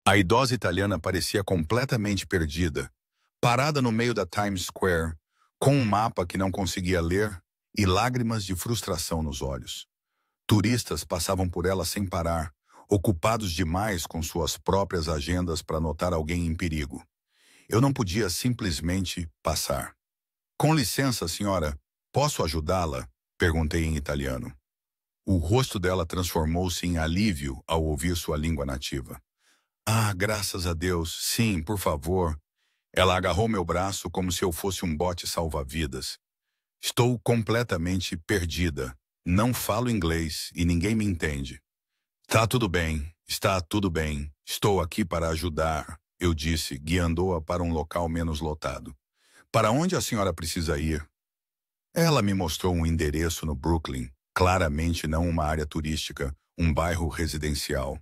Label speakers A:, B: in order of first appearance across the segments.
A: A idosa italiana parecia completamente perdida, parada no meio da Times Square, com um mapa que não conseguia ler e lágrimas de frustração nos olhos. Turistas passavam por ela sem parar, ocupados demais com suas próprias agendas para notar alguém em perigo. Eu não podia simplesmente passar. Com licença, senhora, posso ajudá-la? Perguntei em italiano. O rosto dela transformou-se em alívio ao ouvir sua língua nativa. Ah, graças a Deus, sim, por favor. Ela agarrou meu braço como se eu fosse um bote salva-vidas. Estou completamente perdida. Não falo inglês e ninguém me entende. Tá tudo bem, está tudo bem. Estou aqui para ajudar, eu disse, guiando-a para um local menos lotado. Para onde a senhora precisa ir? Ela me mostrou um endereço no Brooklyn, claramente não uma área turística, um bairro residencial.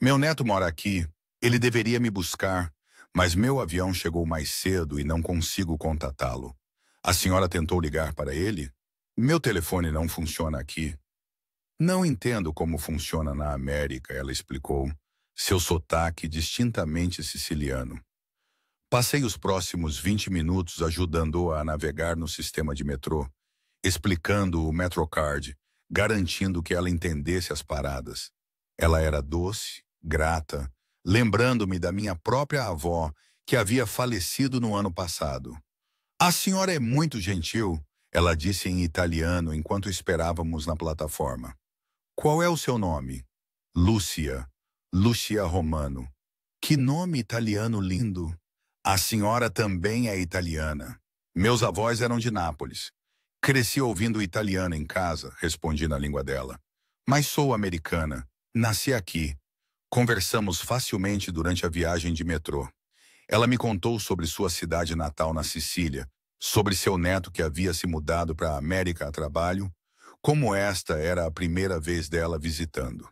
A: Meu neto mora aqui, ele deveria me buscar, mas meu avião chegou mais cedo e não consigo contatá-lo. A senhora tentou ligar para ele? Meu telefone não funciona aqui. Não entendo como funciona na América, ela explicou, seu sotaque distintamente siciliano. Passei os próximos 20 minutos ajudando-a a navegar no sistema de metrô, explicando o Metrocard, garantindo que ela entendesse as paradas. Ela era doce, grata, lembrando-me da minha própria avó, que havia falecido no ano passado. A senhora é muito gentil, ela disse em italiano enquanto esperávamos na plataforma. Qual é o seu nome? Lúcia. Lúcia Romano. Que nome italiano lindo! A senhora também é italiana. Meus avós eram de Nápoles. Cresci ouvindo italiano em casa, respondi na língua dela. Mas sou americana. Nasci aqui. Conversamos facilmente durante a viagem de metrô. Ela me contou sobre sua cidade natal na Sicília, sobre seu neto que havia se mudado para a América a trabalho, como esta era a primeira vez dela visitando.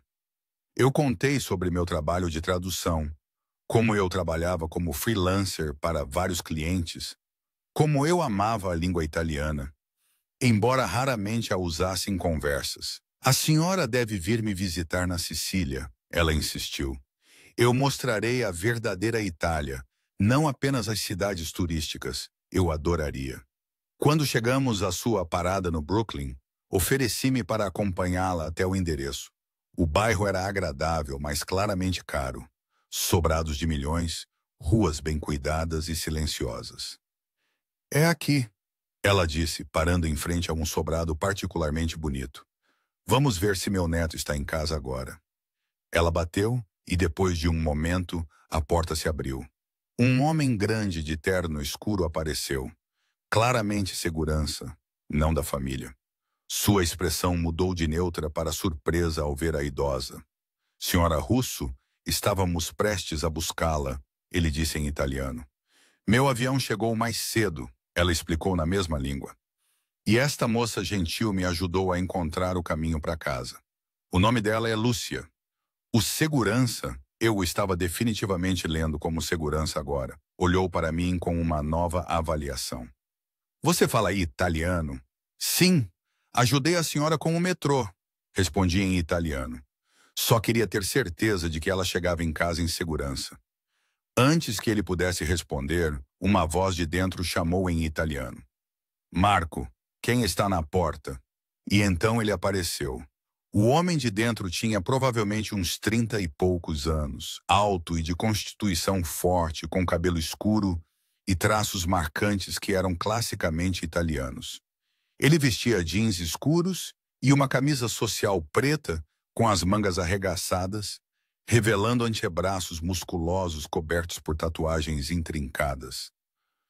A: Eu contei sobre meu trabalho de tradução, como eu trabalhava como freelancer para vários clientes, como eu amava a língua italiana, embora raramente a usasse em conversas. A senhora deve vir me visitar na Sicília, ela insistiu. Eu mostrarei a verdadeira Itália, não apenas as cidades turísticas. Eu adoraria. Quando chegamos à sua parada no Brooklyn, ofereci-me para acompanhá-la até o endereço. O bairro era agradável, mas claramente caro. Sobrados de milhões, ruas bem cuidadas e silenciosas. É aqui, ela disse, parando em frente a um sobrado particularmente bonito. Vamos ver se meu neto está em casa agora. Ela bateu e, depois de um momento, a porta se abriu. Um homem grande de terno escuro apareceu. Claramente segurança, não da família. Sua expressão mudou de neutra para surpresa ao ver a idosa. Senhora Russo, estávamos prestes a buscá-la, ele disse em italiano. Meu avião chegou mais cedo, ela explicou na mesma língua. E esta moça gentil me ajudou a encontrar o caminho para casa. O nome dela é Lúcia. O segurança, eu o estava definitivamente lendo como segurança agora, olhou para mim com uma nova avaliação. Você fala italiano? Sim, ajudei a senhora com o metrô, respondi em italiano. Só queria ter certeza de que ela chegava em casa em segurança. Antes que ele pudesse responder, uma voz de dentro chamou em italiano. Marco, quem está na porta? E então ele apareceu. O homem de dentro tinha provavelmente uns 30 e poucos anos, alto e de constituição forte, com cabelo escuro e traços marcantes que eram classicamente italianos. Ele vestia jeans escuros e uma camisa social preta com as mangas arregaçadas, revelando antebraços musculosos cobertos por tatuagens intrincadas.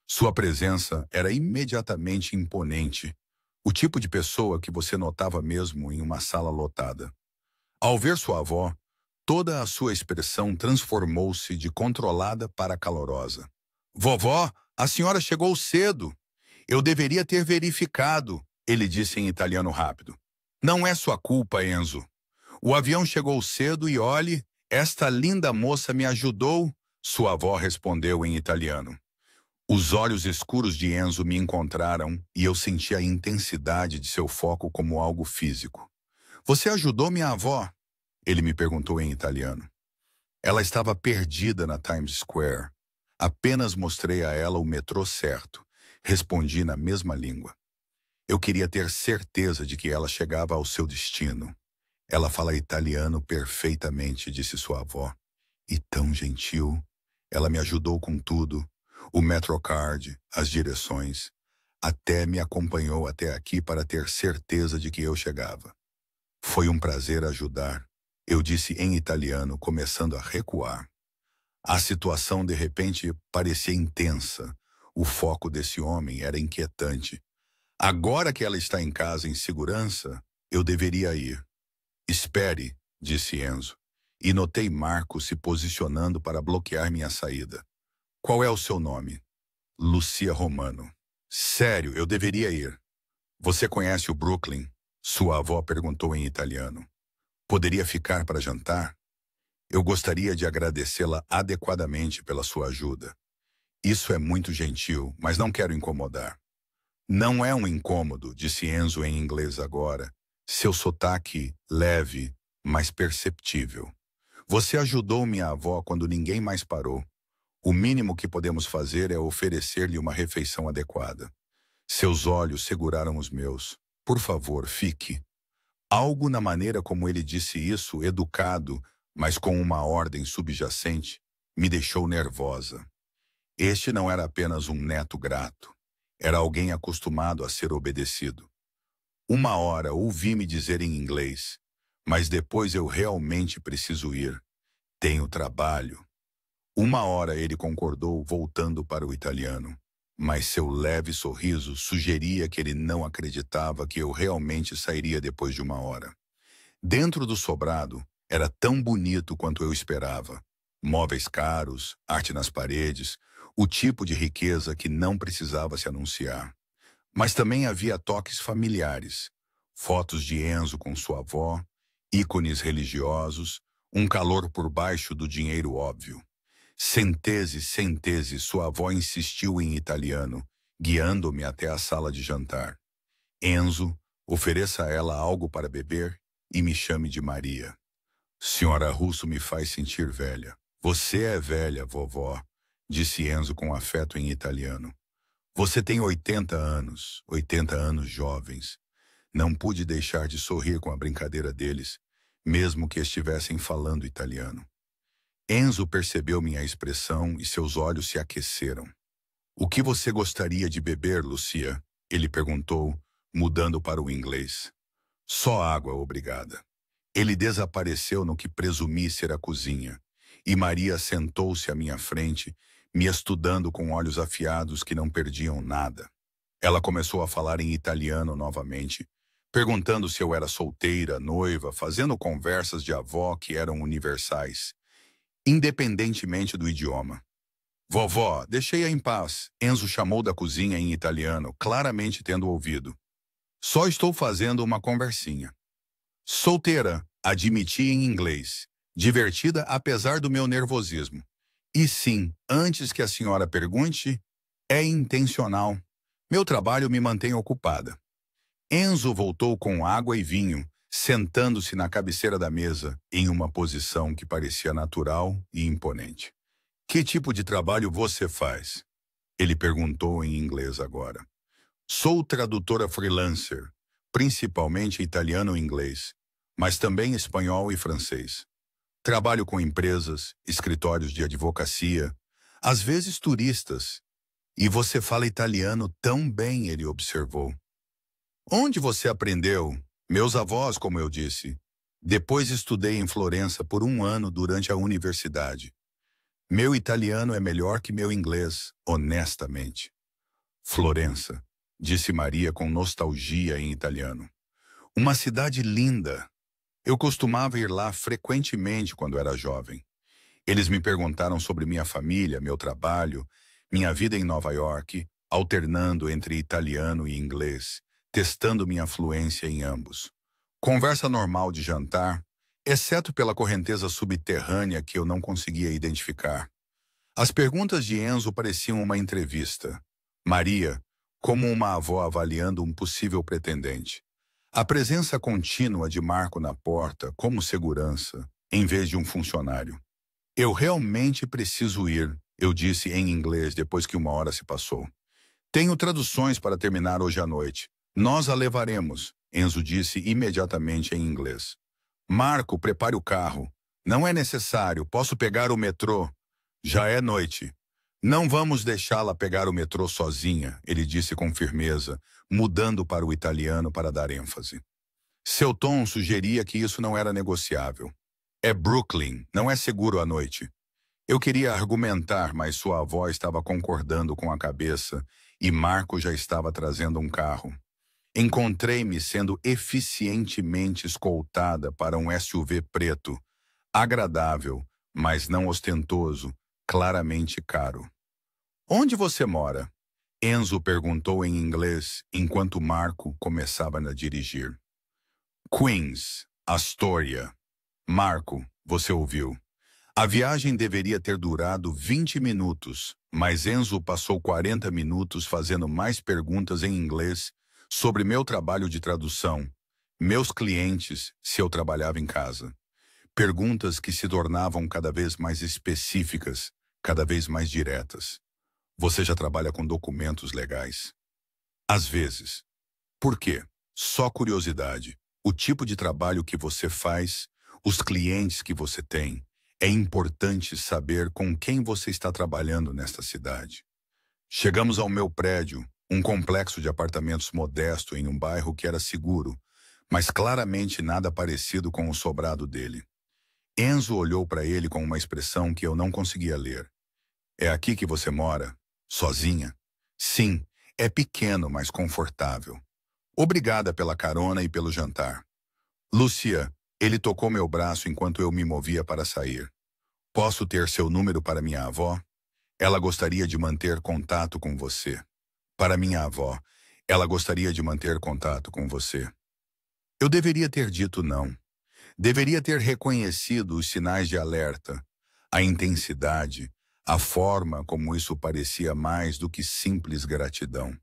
A: Sua presença era imediatamente imponente, o tipo de pessoa que você notava mesmo em uma sala lotada. Ao ver sua avó, toda a sua expressão transformou-se de controlada para calorosa. Vovó, a senhora chegou cedo. Eu deveria ter verificado, ele disse em italiano rápido. Não é sua culpa, Enzo. O avião chegou cedo e olhe, esta linda moça me ajudou, sua avó respondeu em italiano. Os olhos escuros de Enzo me encontraram e eu senti a intensidade de seu foco como algo físico. Você ajudou minha avó? Ele me perguntou em italiano. Ela estava perdida na Times Square. Apenas mostrei a ela o metrô certo. Respondi na mesma língua. Eu queria ter certeza de que ela chegava ao seu destino. Ela fala italiano perfeitamente, disse sua avó. E tão gentil. Ela me ajudou com tudo. O Metrocard, as direções. Até me acompanhou até aqui para ter certeza de que eu chegava. Foi um prazer ajudar, eu disse em italiano, começando a recuar. A situação de repente parecia intensa. O foco desse homem era inquietante. Agora que ela está em casa em segurança, eu deveria ir. Espere, disse Enzo, e notei Marco se posicionando para bloquear minha saída. Qual é o seu nome? Lucia Romano. Sério, eu deveria ir. Você conhece o Brooklyn? Sua avó perguntou em italiano. Poderia ficar para jantar? Eu gostaria de agradecê-la adequadamente pela sua ajuda. Isso é muito gentil, mas não quero incomodar. Não é um incômodo, disse Enzo em inglês agora. Seu sotaque leve, mas perceptível. Você ajudou minha avó quando ninguém mais parou. O mínimo que podemos fazer é oferecer-lhe uma refeição adequada. Seus olhos seguraram os meus. Por favor, fique. Algo na maneira como ele disse isso, educado, mas com uma ordem subjacente, me deixou nervosa. Este não era apenas um neto grato. Era alguém acostumado a ser obedecido. Uma hora ouvi-me dizer em inglês, mas depois eu realmente preciso ir. Tenho trabalho. Uma hora ele concordou, voltando para o italiano, mas seu leve sorriso sugeria que ele não acreditava que eu realmente sairia depois de uma hora. Dentro do sobrado, era tão bonito quanto eu esperava. Móveis caros, arte nas paredes, o tipo de riqueza que não precisava se anunciar. Mas também havia toques familiares, fotos de Enzo com sua avó, ícones religiosos, um calor por baixo do dinheiro óbvio. Centesi, centesi, sua avó insistiu em italiano, guiando-me até a sala de jantar. Enzo, ofereça a ela algo para beber e me chame de Maria. Senhora Russo me faz sentir velha. Você é velha, vovó, disse Enzo com afeto em italiano. Você tem 80 anos jovens. Não pude deixar de sorrir com a brincadeira deles, mesmo que estivessem falando italiano. Enzo percebeu minha expressão e seus olhos se aqueceram. O que você gostaria de beber, Lucia? Ele perguntou, mudando para o inglês. Só água, obrigada. Ele desapareceu no que presumi ser a cozinha, e Maria sentou-se à minha frente, me estudando com olhos afiados que não perdiam nada. Ela começou a falar em italiano novamente, perguntando se eu era solteira, noiva, fazendo conversas de avó que eram universais, independentemente do idioma. Vovó, deixei-a em paz, Enzo chamou da cozinha em italiano, claramente tendo ouvido. Só estou fazendo uma conversinha. Solteira, admiti em inglês, divertida apesar do meu nervosismo. E sim, antes que a senhora pergunte, é intencional. Meu trabalho me mantém ocupada. Enzo voltou com água e vinho, sentando-se na cabeceira da mesa, em uma posição que parecia natural e imponente. Que tipo de trabalho você faz? Ele perguntou em inglês agora. Sou tradutora freelancer, principalmente italiano e inglês, mas também espanhol e francês. Trabalho com empresas, escritórios de advocacia, às vezes turistas. E você fala italiano tão bem, ele observou. Onde você aprendeu? Meus avós, como eu disse. Depois estudei em Florença por 1 ano durante a universidade. Meu italiano é melhor que meu inglês, honestamente. Florença, disse Maria com nostalgia em italiano. Uma cidade linda. Eu costumava ir lá frequentemente quando era jovem. Eles me perguntaram sobre minha família, meu trabalho, minha vida em Nova York, alternando entre italiano e inglês, testando minha fluência em ambos. Conversa normal de jantar, exceto pela correnteza subterrânea que eu não conseguia identificar. As perguntas de Enzo pareciam uma entrevista. Maria, como uma avó avaliando um possível pretendente. A presença contínua de Marco na porta, como segurança, em vez de um funcionário. Eu realmente preciso ir, eu disse em inglês depois que 1 hora se passou. Tenho traduções para terminar hoje à noite. Nós a levaremos, Enzo disse imediatamente em inglês. Marco, prepare o carro. Não é necessário, posso pegar o metrô. Já é noite. Não vamos deixá-la pegar o metrô sozinha, ele disse com firmeza, mudando para o italiano para dar ênfase. Seu tom sugeria que isso não era negociável. É Brooklyn, não é seguro à noite. Eu queria argumentar, mas sua avó estava concordando com a cabeça e Marco já estava trazendo um carro. Encontrei-me sendo eficientemente escoltada para um SUV preto, agradável, mas não ostentoso, claramente caro. Onde você mora? Enzo perguntou em inglês enquanto Marco começava a dirigir. Queens, Astoria. Marco, você ouviu. A viagem deveria ter durado 20 minutos, mas Enzo passou 40 minutos fazendo mais perguntas em inglês sobre meu trabalho de tradução, meus clientes, se eu trabalhava em casa. Perguntas que se tornavam cada vez mais específicas, cada vez mais diretas. Você já trabalha com documentos legais? Às vezes. Por quê? Só curiosidade. O tipo de trabalho que você faz, os clientes que você tem. É importante saber com quem você está trabalhando nesta cidade. Chegamos ao meu prédio, um complexo de apartamentos modesto em um bairro que era seguro, mas claramente nada parecido com o sobrado dele. Enzo olhou para ele com uma expressão que eu não conseguia ler. É aqui que você mora? Sozinha? Sim, é pequeno, mas confortável. Obrigada pela carona e pelo jantar. Lucia, ele tocou meu braço enquanto eu me movia para sair. Posso ter seu número para minha avó? Ela gostaria de manter contato com você. Para minha avó, ela gostaria de manter contato com você. Eu deveria ter dito não. Deveria ter reconhecido os sinais de alerta, a intensidade, a forma como isso parecia mais do que simples gratidão.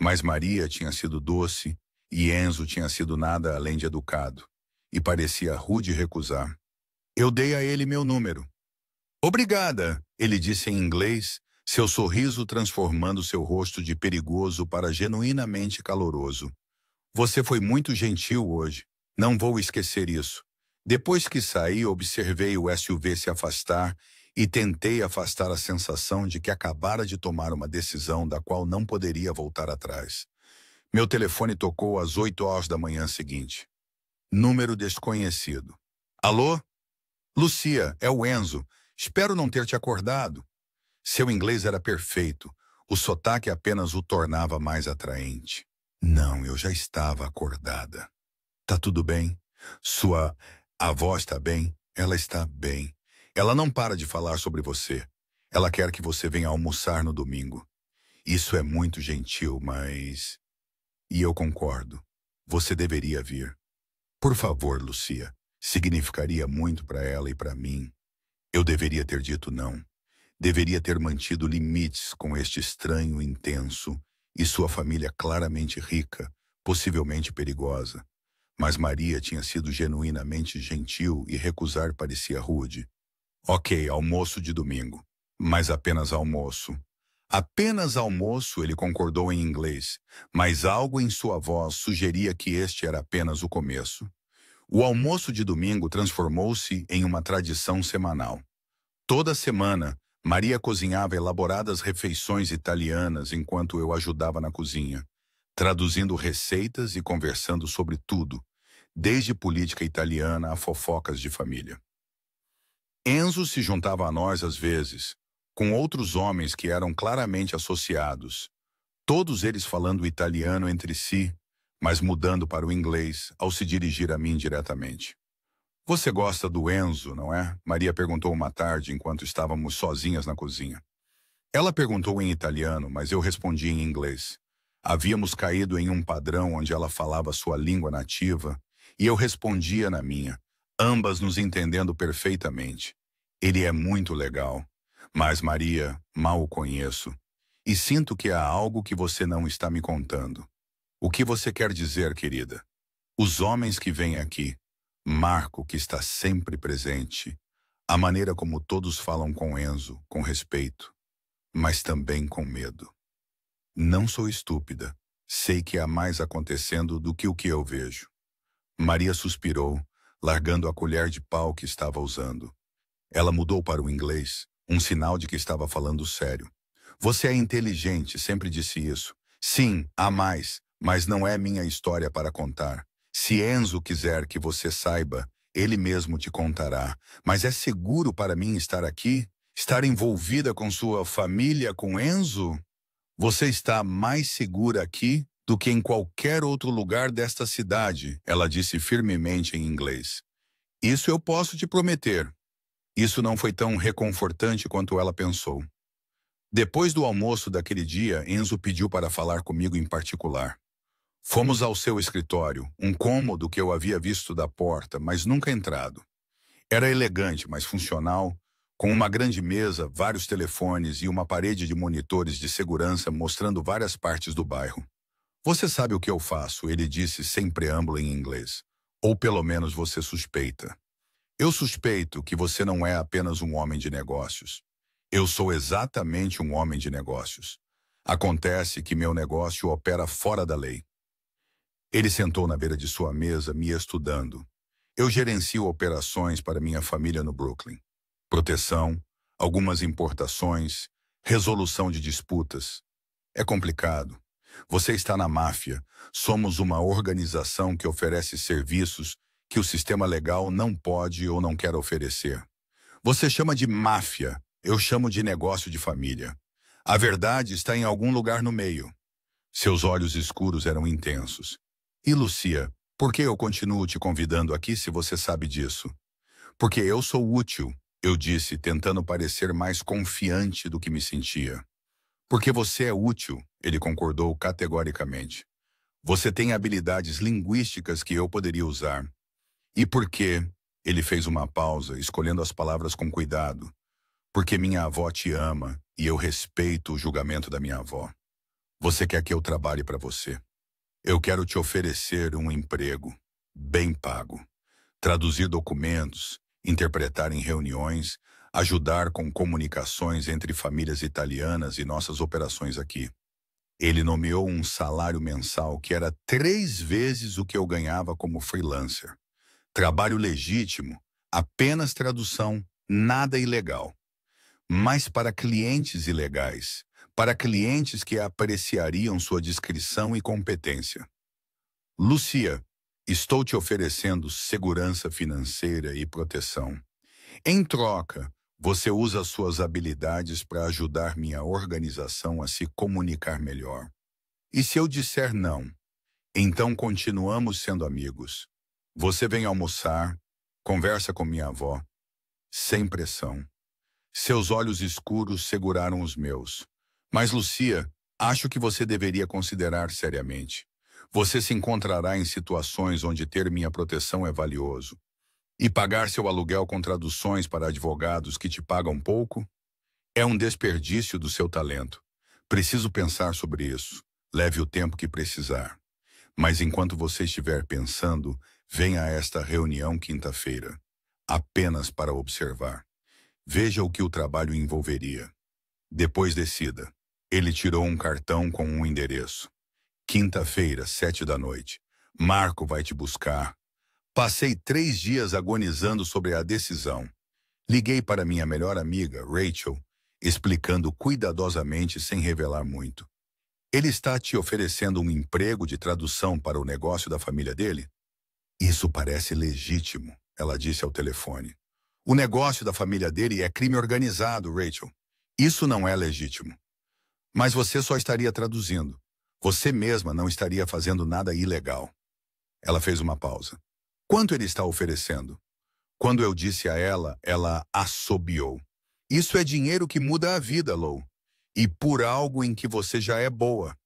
A: Mas Maria tinha sido doce e Enzo tinha sido nada além de educado, e parecia rude recusar. Eu dei a ele meu número. Obrigada, ele disse em inglês, seu sorriso transformando seu rosto de perigoso para genuinamente caloroso. Você foi muito gentil hoje. Não vou esquecer isso. Depois que saí, observei o SUV se afastar e tentei afastar a sensação de que acabara de tomar uma decisão da qual não poderia voltar atrás. Meu telefone tocou às 8 horas da manhã seguinte. Número desconhecido. Alô? Lucia, é o Enzo. Espero não ter te acordado. Seu inglês era perfeito. O sotaque apenas o tornava mais atraente. Não, eu já estava acordada. Tá tudo bem? Sua avó está bem? Ela está bem. Ela não para de falar sobre você. Ela quer que você venha almoçar no domingo. Isso é muito gentil, mas... E eu concordo. Você deveria vir. Por favor, Lucia. Significaria muito para ela e para mim. Eu deveria ter dito não. Deveria ter mantido limites com este estranho intenso e sua família claramente rica, possivelmente perigosa. Mas Maria tinha sido genuinamente gentil e recusar parecia rude. Ok, almoço de domingo. Mas apenas almoço. Apenas almoço, ele concordou em inglês, mas algo em sua voz sugeria que este era apenas o começo. O almoço de domingo transformou-se em uma tradição semanal. Toda semana, Maria cozinhava elaboradas refeições italianas enquanto eu ajudava na cozinha, traduzindo receitas e conversando sobre tudo, desde política italiana a fofocas de família. Enzo se juntava a nós às vezes, com outros homens que eram claramente associados, todos eles falando italiano entre si, mas mudando para o inglês ao se dirigir a mim diretamente. Você gosta do Enzo, não é? Maria perguntou uma tarde enquanto estávamos sozinhas na cozinha. Ela perguntou em italiano, mas eu respondi em inglês. Havíamos caído em um padrão onde ela falava sua língua nativa e eu respondia na minha, ambas nos entendendo perfeitamente. Ele é muito legal, mas Maria, mal o conheço, e sinto que há algo que você não está me contando. O que você quer dizer, querida? Os homens que vêm aqui, Marco, que está sempre presente, A maneira como todos falam com Enzo, com respeito, mas também com medo. Não sou estúpida. Sei que há mais acontecendo do que o que eu vejo. Maria suspirou, largando a colher de pau que estava usando. Ela mudou para o inglês, um sinal de que estava falando sério. Você é inteligente, sempre disse isso. Sim, há mais, mas não é minha história para contar. Se Enzo quiser que você saiba, ele mesmo te contará. Mas é seguro para mim estar aqui? Estar envolvida com sua família, com Enzo? Você está mais segura aqui do que em qualquer outro lugar desta cidade, ela disse firmemente em inglês. Isso eu posso te prometer. Isso não foi tão reconfortante quanto ela pensou. Depois do almoço daquele dia, Enzo pediu para falar comigo em particular. Fomos ao seu escritório, um cômodo que eu havia visto da porta, mas nunca entrado. Era elegante, mas funcional, com uma grande mesa, vários telefones e uma parede de monitores de segurança mostrando várias partes do bairro. Você sabe o que eu faço, ele disse sem preâmbulo em inglês. Ou pelo menos você suspeita. Eu suspeito que você não é apenas um homem de negócios. Eu sou exatamente um homem de negócios. Acontece que meu negócio opera fora da lei. Ele sentou na beira de sua mesa, me estudando. Eu gerencio operações para minha família no Brooklyn. Proteção, algumas importações, resolução de disputas. É complicado. Você está na máfia. Somos uma organização que oferece serviços que o sistema legal não pode ou não quer oferecer. Você chama de máfia, eu chamo de negócio de família. A verdade está em algum lugar no meio. Seus olhos escuros eram intensos. E Lucia, por que eu continuo te convidando aqui se você sabe disso? Porque eu sou útil, eu disse, tentando parecer mais confiante do que me sentia. Porque você é útil, ele concordou categoricamente. Você tem habilidades linguísticas que eu poderia usar. E por quê? Ele fez uma pausa, escolhendo as palavras com cuidado. Porque minha avó te ama e eu respeito o julgamento da minha avó. Você quer que eu trabalhe para você. Eu quero te oferecer um emprego, bem pago. Traduzir documentos, interpretar em reuniões, ajudar com comunicações entre famílias italianas e nossas operações aqui. Ele nomeou um salário mensal que era 3 vezes o que eu ganhava como freelancer. Trabalho legítimo, apenas tradução, nada ilegal. Mas para clientes ilegais, para clientes que apreciariam sua discrição e competência. Lucia, estou te oferecendo segurança financeira e proteção. Em troca, você usa suas habilidades para ajudar minha organização a se comunicar melhor. E se eu disser não, então continuamos sendo amigos. Você vem almoçar, conversa com minha avó, sem pressão. Seus olhos escuros seguraram os meus. Mas, Lucia, acho que você deveria considerar seriamente. Você se encontrará em situações onde ter minha proteção é valioso. E pagar seu aluguel com traduções para advogados que te pagam pouco é um desperdício do seu talento. Preciso pensar sobre isso. Leve o tempo que precisar. Mas enquanto você estiver pensando, venha a esta reunião quinta-feira. Apenas para observar. Veja o que o trabalho envolveria. Depois decida. Ele tirou um cartão com um endereço. Quinta-feira, 7 da noite. Marco vai te buscar. Passei 3 dias agonizando sobre a decisão. Liguei para minha melhor amiga, Rachel, explicando cuidadosamente sem revelar muito. Ele está te oferecendo um emprego de tradução para o negócio da família dele? Isso parece legítimo, ela disse ao telefone. O negócio da família dele é crime organizado, Rachel. Isso não é legítimo. Mas você só estaria traduzindo. Você mesma não estaria fazendo nada ilegal. Ela fez uma pausa. Quanto ele está oferecendo? Quando eu disse a ela assobiou. Isso é dinheiro que muda a vida, Lou. E por algo em que você já é boa.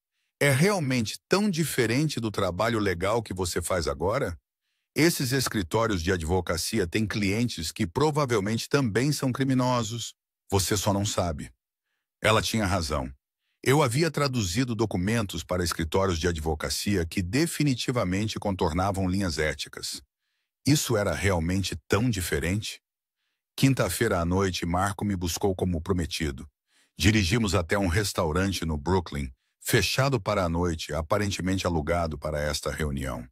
A: É realmente tão diferente do trabalho legal que você faz agora? Esses escritórios de advocacia têm clientes que provavelmente também são criminosos. Você só não sabe. Ela tinha razão. Eu havia traduzido documentos para escritórios de advocacia que definitivamente contornavam linhas éticas. Isso era realmente tão diferente? Quinta-feira à noite, Marco me buscou como prometido. Dirigimos até um restaurante no Brooklyn, fechado para a noite, aparentemente alugado para esta reunião.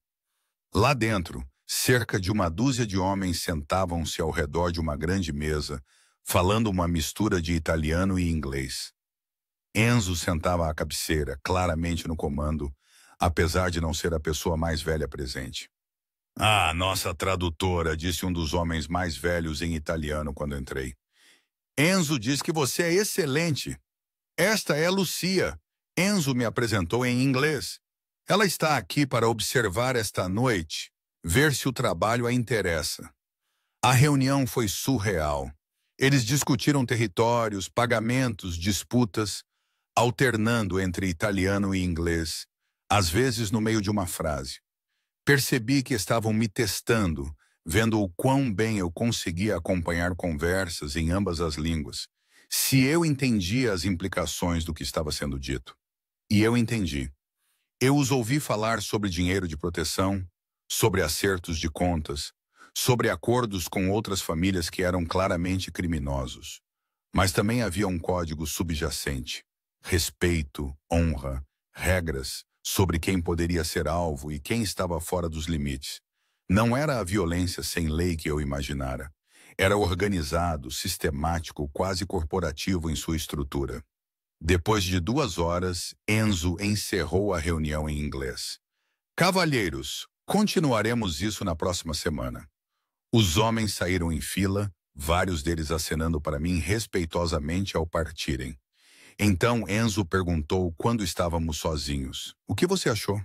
A: Lá dentro, cerca de uma dúzia de homens sentavam-se ao redor de uma grande mesa, falando uma mistura de italiano e inglês. Enzo sentava à cabeceira, claramente no comando, apesar de não ser a pessoa mais velha presente. "Ah, nossa tradutora", disse um dos homens mais velhos em italiano quando entrei. "Enzo diz que você é excelente. Esta é Lucia. Enzo me apresentou em inglês. Ela está aqui para observar esta noite, ver se o trabalho a interessa." A reunião foi surreal. Eles discutiram territórios, pagamentos, disputas, alternando entre italiano e inglês, às vezes no meio de uma frase. Percebi que estavam me testando, vendo o quão bem eu conseguia acompanhar conversas em ambas as línguas, se eu entendia as implicações do que estava sendo dito. E eu entendi. Eu os ouvi falar sobre dinheiro de proteção, sobre acertos de contas, sobre acordos com outras famílias que eram claramente criminosos. Mas também havia um código subjacente: respeito, honra, regras sobre quem poderia ser alvo e quem estava fora dos limites. Não era a violência sem lei que eu imaginara. Era organizado, sistemático, quase corporativo em sua estrutura. Depois de 2 horas, Enzo encerrou a reunião em inglês. "Cavalheiros, continuaremos isso na próxima semana." Os homens saíram em fila, vários deles acenando para mim respeitosamente ao partirem. Então Enzo perguntou quando estávamos sozinhos: "O que você achou?"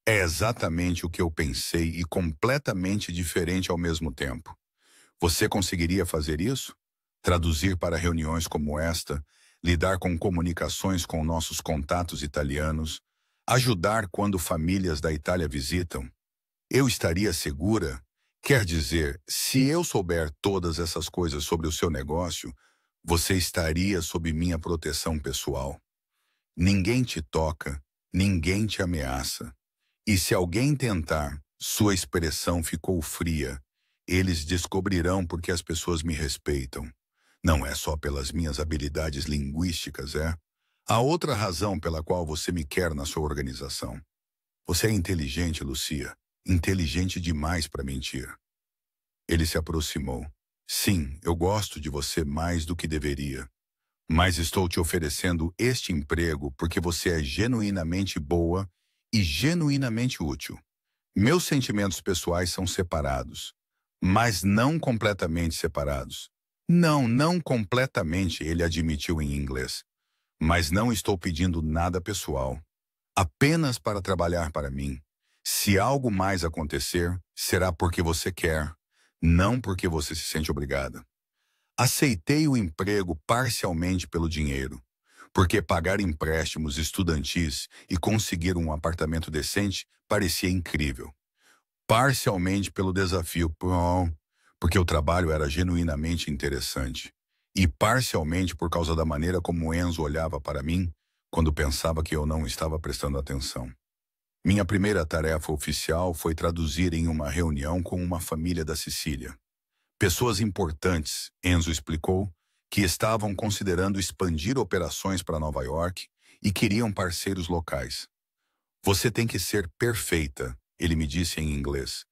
A: "É exatamente o que eu pensei e completamente diferente ao mesmo tempo." "Você conseguiria fazer isso? Traduzir para reuniões como esta, lidar com comunicações com nossos contatos italianos, ajudar quando famílias da Itália visitam? Eu estaria segura? Quer dizer, se eu souber todas essas coisas sobre o seu negócio, você estaria sob minha proteção pessoal. Ninguém te toca, ninguém te ameaça. E se alguém tentar, sua expressão ficou fria. Eles descobrirão porque as pessoas me respeitam. Não é só pelas minhas habilidades linguísticas, é? Há outra razão pela qual você me quer na sua organização. Você é inteligente, Lucia. Inteligente demais para mentir." Ele se aproximou. "Sim, eu gosto de você mais do que deveria. Mas estou te oferecendo este emprego porque você é genuinamente boa e genuinamente útil. Meus sentimentos pessoais são separados, mas não completamente separados." "Não, não completamente", ele admitiu em inglês. "Mas não estou pedindo nada pessoal. Apenas para trabalhar para mim. Se algo mais acontecer, será porque você quer, não porque você se sente obrigada." Aceitei o emprego parcialmente pelo dinheiro, porque pagar empréstimos estudantis e conseguir um apartamento decente parecia incrível. Parcialmente pelo desafio, porque o trabalho era genuinamente interessante. E parcialmente por causa da maneira como Enzo olhava para mim quando pensava que eu não estava prestando atenção. Minha primeira tarefa oficial foi traduzir em uma reunião com uma família da Sicília. Pessoas importantes, Enzo explicou, que estavam considerando expandir operações para Nova York e queriam parceiros locais. "Você tem que ser perfeita", ele me disse em inglês.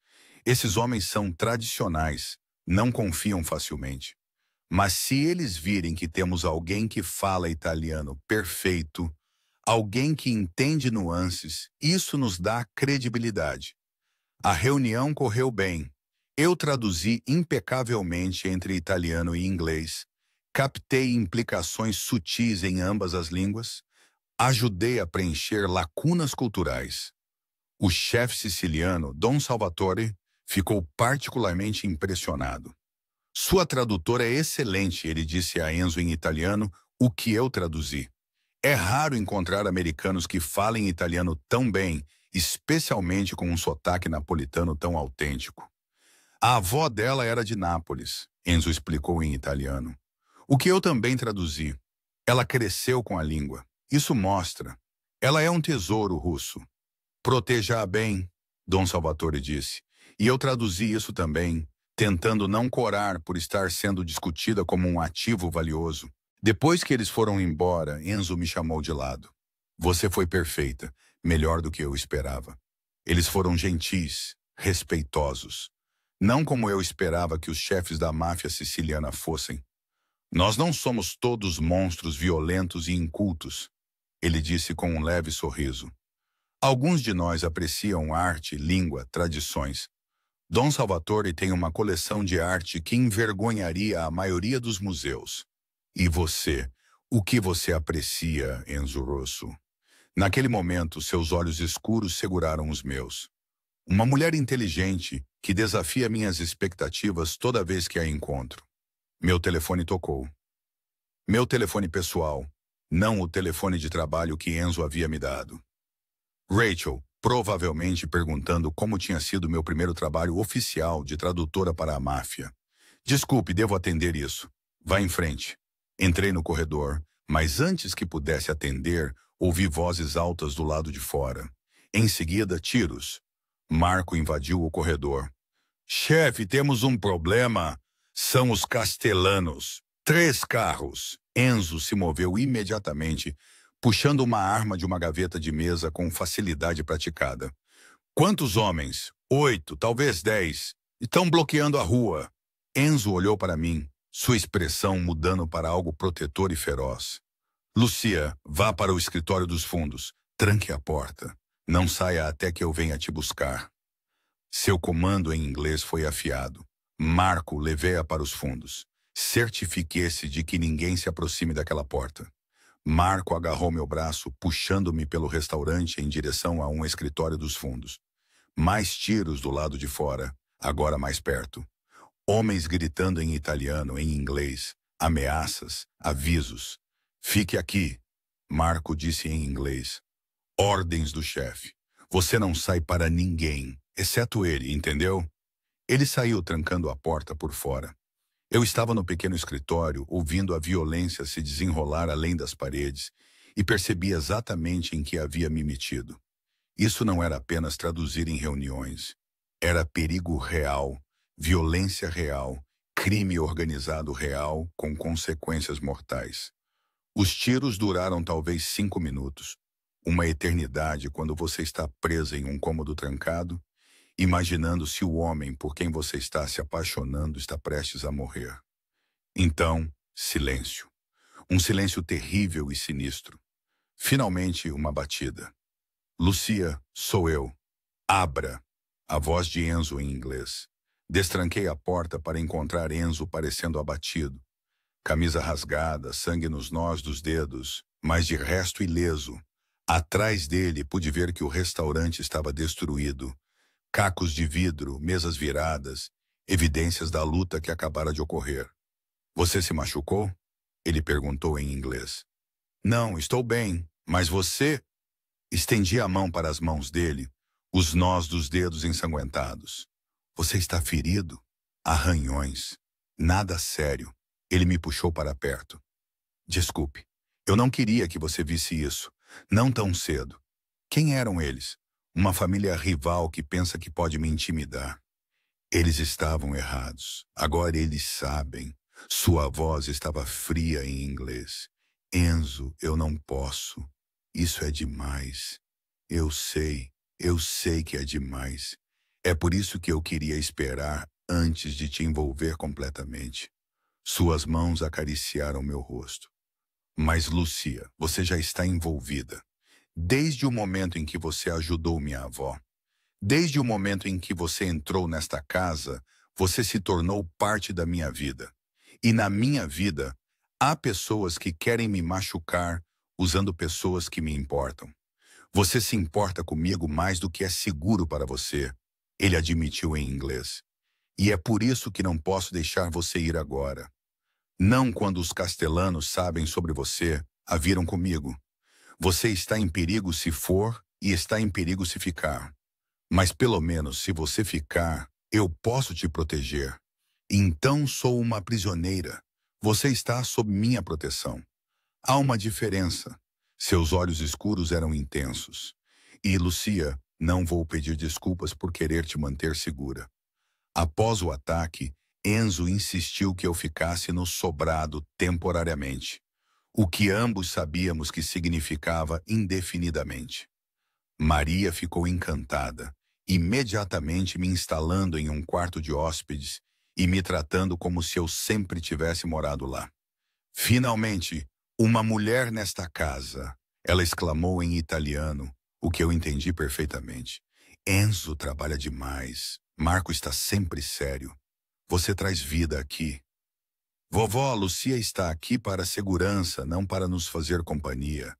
A: "Esses homens são tradicionais, não confiam facilmente. Mas se eles virem que temos alguém que fala italiano perfeito, alguém que entende nuances, isso nos dá credibilidade." A reunião correu bem. Eu traduzi impecavelmente entre italiano e inglês, captei implicações sutis em ambas as línguas, ajudei a preencher lacunas culturais. O chefe siciliano, Dom Salvatore, ficou particularmente impressionado. "Sua tradutora é excelente", ele disse a Enzo em italiano, o que eu traduzi. "É raro encontrar americanos que falem italiano tão bem, especialmente com um sotaque napolitano tão autêntico." A avó dela era de Nápoles, Enzo explicou em italiano. O que eu também traduzi. Ela cresceu com a língua. Isso mostra. Ela é um tesouro russo. "Proteja-a bem", Dom Salvatore disse. E eu traduzi isso também. tentando não corar por estar sendo discutida como um ativo valioso. Depois que eles foram embora, Enzo me chamou de lado. Você foi perfeita, melhor do que eu esperava. Eles foram gentis, respeitosos. Não como eu esperava que os chefes da máfia siciliana fossem. Nós não somos todos monstros violentos e incultos, ele disse com um leve sorriso. Alguns de nós apreciam arte, língua, tradições. Dom Salvatore tem uma coleção de arte que envergonharia a maioria dos museus. E você? O que você aprecia, Enzo Rosso? Naquele momento, seus olhos escuros seguraram os meus. Uma mulher inteligente que desafia minhas expectativas toda vez que a encontro. Meu telefone tocou. Meu telefone pessoal, não o telefone de trabalho que Enzo havia me dado. Rachel, provavelmente perguntando como tinha sido meu primeiro trabalho oficial de tradutora para a máfia. Desculpe, devo atender isso. Vá em frente. Entrei no corredor, mas antes que pudesse atender, ouvi vozes altas do lado de fora. Em seguida, tiros. Marco invadiu o corredor. Chefe, temos um problema. São os Castellanos. 3 carros. Enzo se moveu imediatamente, puxando uma arma de uma gaveta de mesa com facilidade praticada. Quantos homens? 8, talvez 10. Estão bloqueando a rua. Enzo olhou para mim, sua expressão mudando para algo protetor e feroz. Lucia, vá para o escritório dos fundos. Tranque a porta. Não saia até que eu venha te buscar. Seu comando em inglês foi afiado. Marco, levei-a para os fundos. Certifique-se de que ninguém se aproxime daquela porta. Marco agarrou meu braço, puxando-me pelo restaurante em direção a um escritório dos fundos. Mais tiros do lado de fora, agora mais perto. Homens gritando em italiano, em inglês, ameaças, avisos. Fique aqui, Marco disse em inglês. Ordens do chefe. Você não sai para ninguém, exceto ele, entendeu? Ele saiu trancando a porta por fora. Eu estava no pequeno escritório, ouvindo a violência se desenrolar além das paredes, e percebi exatamente em que havia me metido. Isso não era apenas traduzir em reuniões. Era perigo real, violência real, crime organizado real com consequências mortais. Os tiros duraram talvez 5 minutos. Uma eternidade quando você está presa em um cômodo trancado, imaginando se o homem por quem você está se apaixonando está prestes a morrer. Então, silêncio. Um silêncio terrível e sinistro. Finalmente, uma batida. Lucia, sou eu. Abra. A voz de Enzo em inglês. Destranquei a porta para encontrar Enzo parecendo abatido. Camisa rasgada, sangue nos nós dos dedos, mas de resto ileso. Atrás dele pude ver que o restaurante estava destruído. Cacos de vidro, mesas viradas, evidências da luta que acabara de ocorrer. Você se machucou? Ele perguntou em inglês. Não, estou bem, mas você... Estendi a mão para as mãos dele, os nós dos dedos ensanguentados. Você está ferido? Arranhões. Nada sério. Ele me puxou para perto. Desculpe, eu não queria que você visse isso. Não tão cedo. Quem eram eles? Uma família rival que pensa que pode me intimidar. Eles estavam errados. Agora eles sabem. Sua voz estava fria em inglês. Enzo, eu não posso. Isso é demais. Eu sei que é demais. É por isso que eu queria esperar antes de te envolver completamente. Suas mãos acariciaram meu rosto. Mas, Lucia, você já está envolvida. Desde o momento em que você ajudou minha avó. Desde o momento em que você entrou nesta casa, você se tornou parte da minha vida. E na minha vida, há pessoas que querem me machucar usando pessoas que me importam. Você se importa comigo mais do que é seguro para você, ele admitiu em inglês. E é por isso que não posso deixar você ir agora. Não quando os Castellanos sabem sobre você, a viram comigo. Você está em perigo se for e está em perigo se ficar. Mas pelo menos se você ficar, eu posso te proteger. Então sou uma prisioneira. Você está sob minha proteção. Há uma diferença. Seus olhos escuros eram intensos. E, Lucia, não vou pedir desculpas por querer te manter segura. Após o ataque, Enzo insistiu que eu ficasse no sobrado temporariamente, o que ambos sabíamos que significava indefinidamente. Maria ficou encantada, imediatamente me instalando em um quarto de hóspedes e me tratando como se eu sempre tivesse morado lá. Finalmente, uma mulher nesta casa, ela exclamou em italiano, o que eu entendi perfeitamente. Enzo trabalha demais. Marco está sempre sério. Você traz vida aqui. Vovó, Lucia está aqui para a segurança, não para nos fazer companhia,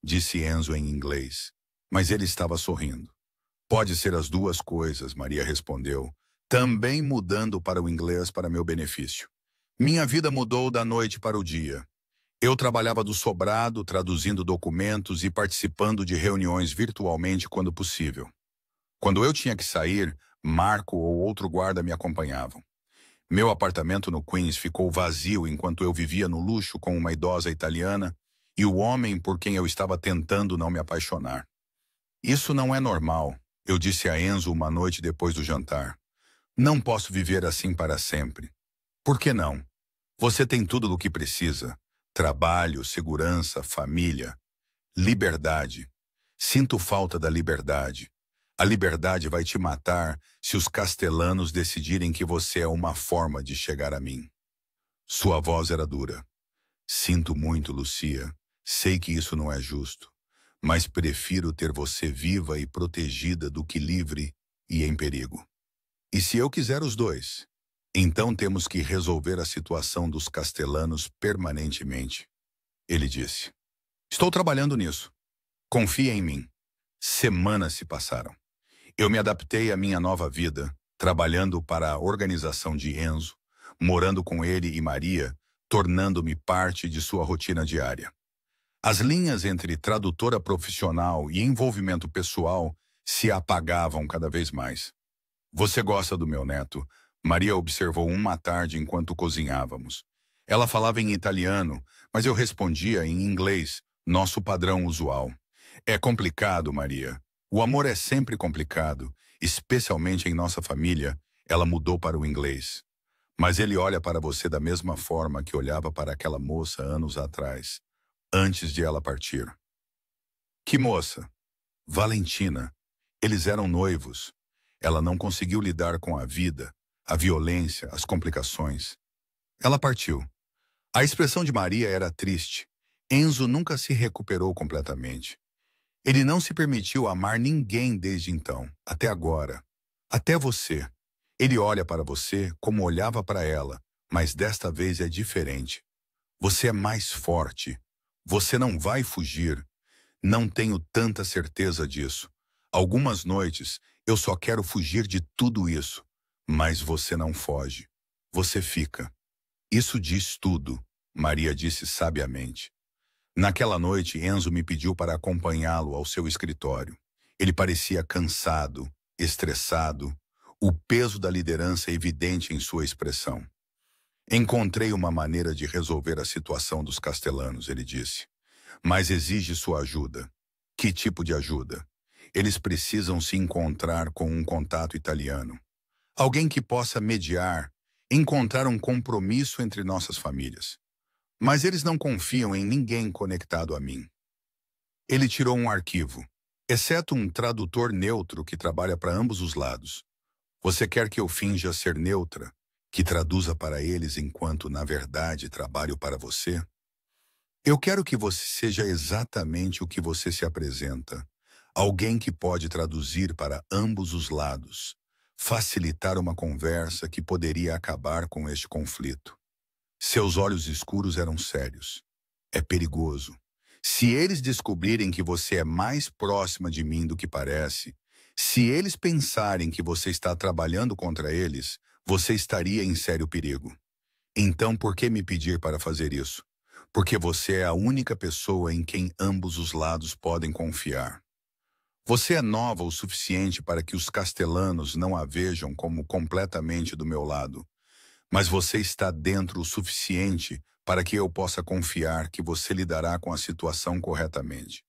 A: disse Enzo em inglês. Mas ele estava sorrindo. Pode ser as duas coisas, Maria respondeu, também mudando para o inglês para meu benefício. Minha vida mudou da noite para o dia. Eu trabalhava do sobrado, traduzindo documentos e participando de reuniões virtualmente quando possível. Quando eu tinha que sair, Marco ou outro guarda me acompanhavam. Meu apartamento no Queens ficou vazio enquanto eu vivia no luxo com uma idosa italiana e o homem por quem eu estava tentando não me apaixonar. Isso não é normal, eu disse a Enzo uma noite depois do jantar. Não posso viver assim para sempre. Por que não? Você tem tudo o que precisa. Trabalho, segurança, família, liberdade. Sinto falta da liberdade. A liberdade vai te matar se os castelhanos decidirem que você é uma forma de chegar a mim. Sua voz era dura. Sinto muito, Lucia. Sei que isso não é justo. Mas prefiro ter você viva e protegida do que livre e em perigo. E se eu quiser os dois? Então temos que resolver a situação dos castelhanos permanentemente. Ele disse. Estou trabalhando nisso. Confia em mim. Semanas se passaram. Eu me adaptei à minha nova vida, trabalhando para a organização de Enzo, morando com ele e Maria, tornando-me parte de sua rotina diária. As linhas entre tradutora profissional e envolvimento pessoal se apagavam cada vez mais. Você gosta do meu neto? Maria observou uma tarde enquanto cozinhávamos. Ela falava em italiano, mas eu respondia em inglês, nosso padrão usual. É complicado, Maria. O amor é sempre complicado, especialmente em nossa família. Ela mudou para o inglês. Mas ele olha para você da mesma forma que olhava para aquela moça anos atrás, antes de ela partir. Que moça? Valentina. Eles eram noivos. Ela não conseguiu lidar com a vida, a violência, as complicações. Ela partiu. A expressão de Maria era triste. Enzo nunca se recuperou completamente. Ele não se permitiu amar ninguém desde então, até agora. Até você. Ele olha para você como olhava para ela, mas desta vez é diferente. Você é mais forte. Você não vai fugir. Não tenho tanta certeza disso. Algumas noites eu só quero fugir de tudo isso. Mas você não foge. Você fica. Isso diz tudo, Maria disse sabiamente. Naquela noite, Enzo me pediu para acompanhá-lo ao seu escritório. Ele parecia cansado, estressado, o peso da liderança evidente em sua expressão. Encontrei uma maneira de resolver a situação dos castelhanos, ele disse. Mas exige sua ajuda. Que tipo de ajuda? Eles precisam se encontrar com um contato italiano. Alguém que possa mediar, encontrar um compromisso entre nossas famílias. Mas eles não confiam em ninguém conectado a mim. Ele tirou um arquivo, exceto um tradutor neutro que trabalha para ambos os lados. Você quer que eu finja ser neutra, que traduza para eles enquanto, na verdade, trabalho para você? Eu quero que você seja exatamente o que você se apresenta. Alguém que pode traduzir para ambos os lados, facilitar uma conversa que poderia acabar com este conflito. Seus olhos escuros eram sérios. É perigoso. Se eles descobrirem que você é mais próxima de mim do que parece, se eles pensarem que você está trabalhando contra eles, você estaria em sério perigo. Então, por que me pedir para fazer isso? Porque você é a única pessoa em quem ambos os lados podem confiar. Você é nova o suficiente para que os castelhanos não a vejam como completamente do meu lado. Mas você está dentro o suficiente para que eu possa confiar que você lidará com a situação corretamente.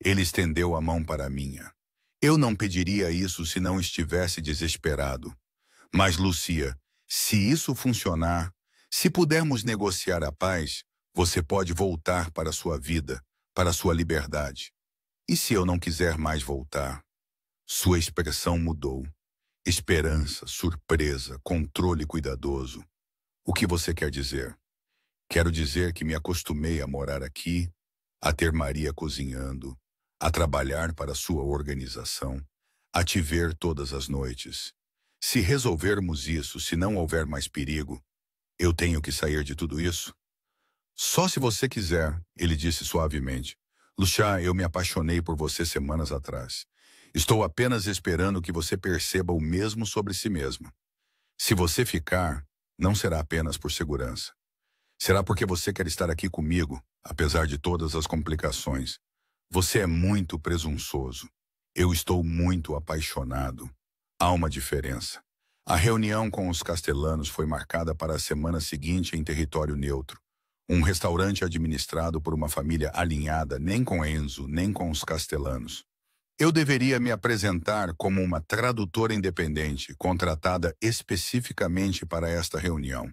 A: Ele estendeu a mão para a minha. Eu não pediria isso se não estivesse desesperado. Mas, Lucia, se isso funcionar, se pudermos negociar a paz, você pode voltar para a sua vida, para a sua liberdade. E se eu não quiser mais voltar? Sua expressão mudou. Esperança, surpresa, controle cuidadoso. O que você quer dizer? Quero dizer que me acostumei a morar aqui, a ter Maria cozinhando, a trabalhar para sua organização, a te ver todas as noites. Se resolvermos isso, se não houver mais perigo, eu tenho que sair de tudo isso? Só se você quiser, ele disse suavemente. Lucia, eu me apaixonei por você semanas atrás. Estou apenas esperando que você perceba o mesmo sobre si mesma. Se você ficar, não será apenas por segurança. Será porque você quer estar aqui comigo, apesar de todas as complicações. Você é muito presunçoso. Eu estou muito apaixonado. Há uma diferença. A reunião com os Castellanos foi marcada para a semana seguinte em território neutro. Um restaurante administrado por uma família alinhada nem com Enzo, nem com os Castellanos. Eu deveria me apresentar como uma tradutora independente, contratada especificamente para esta reunião.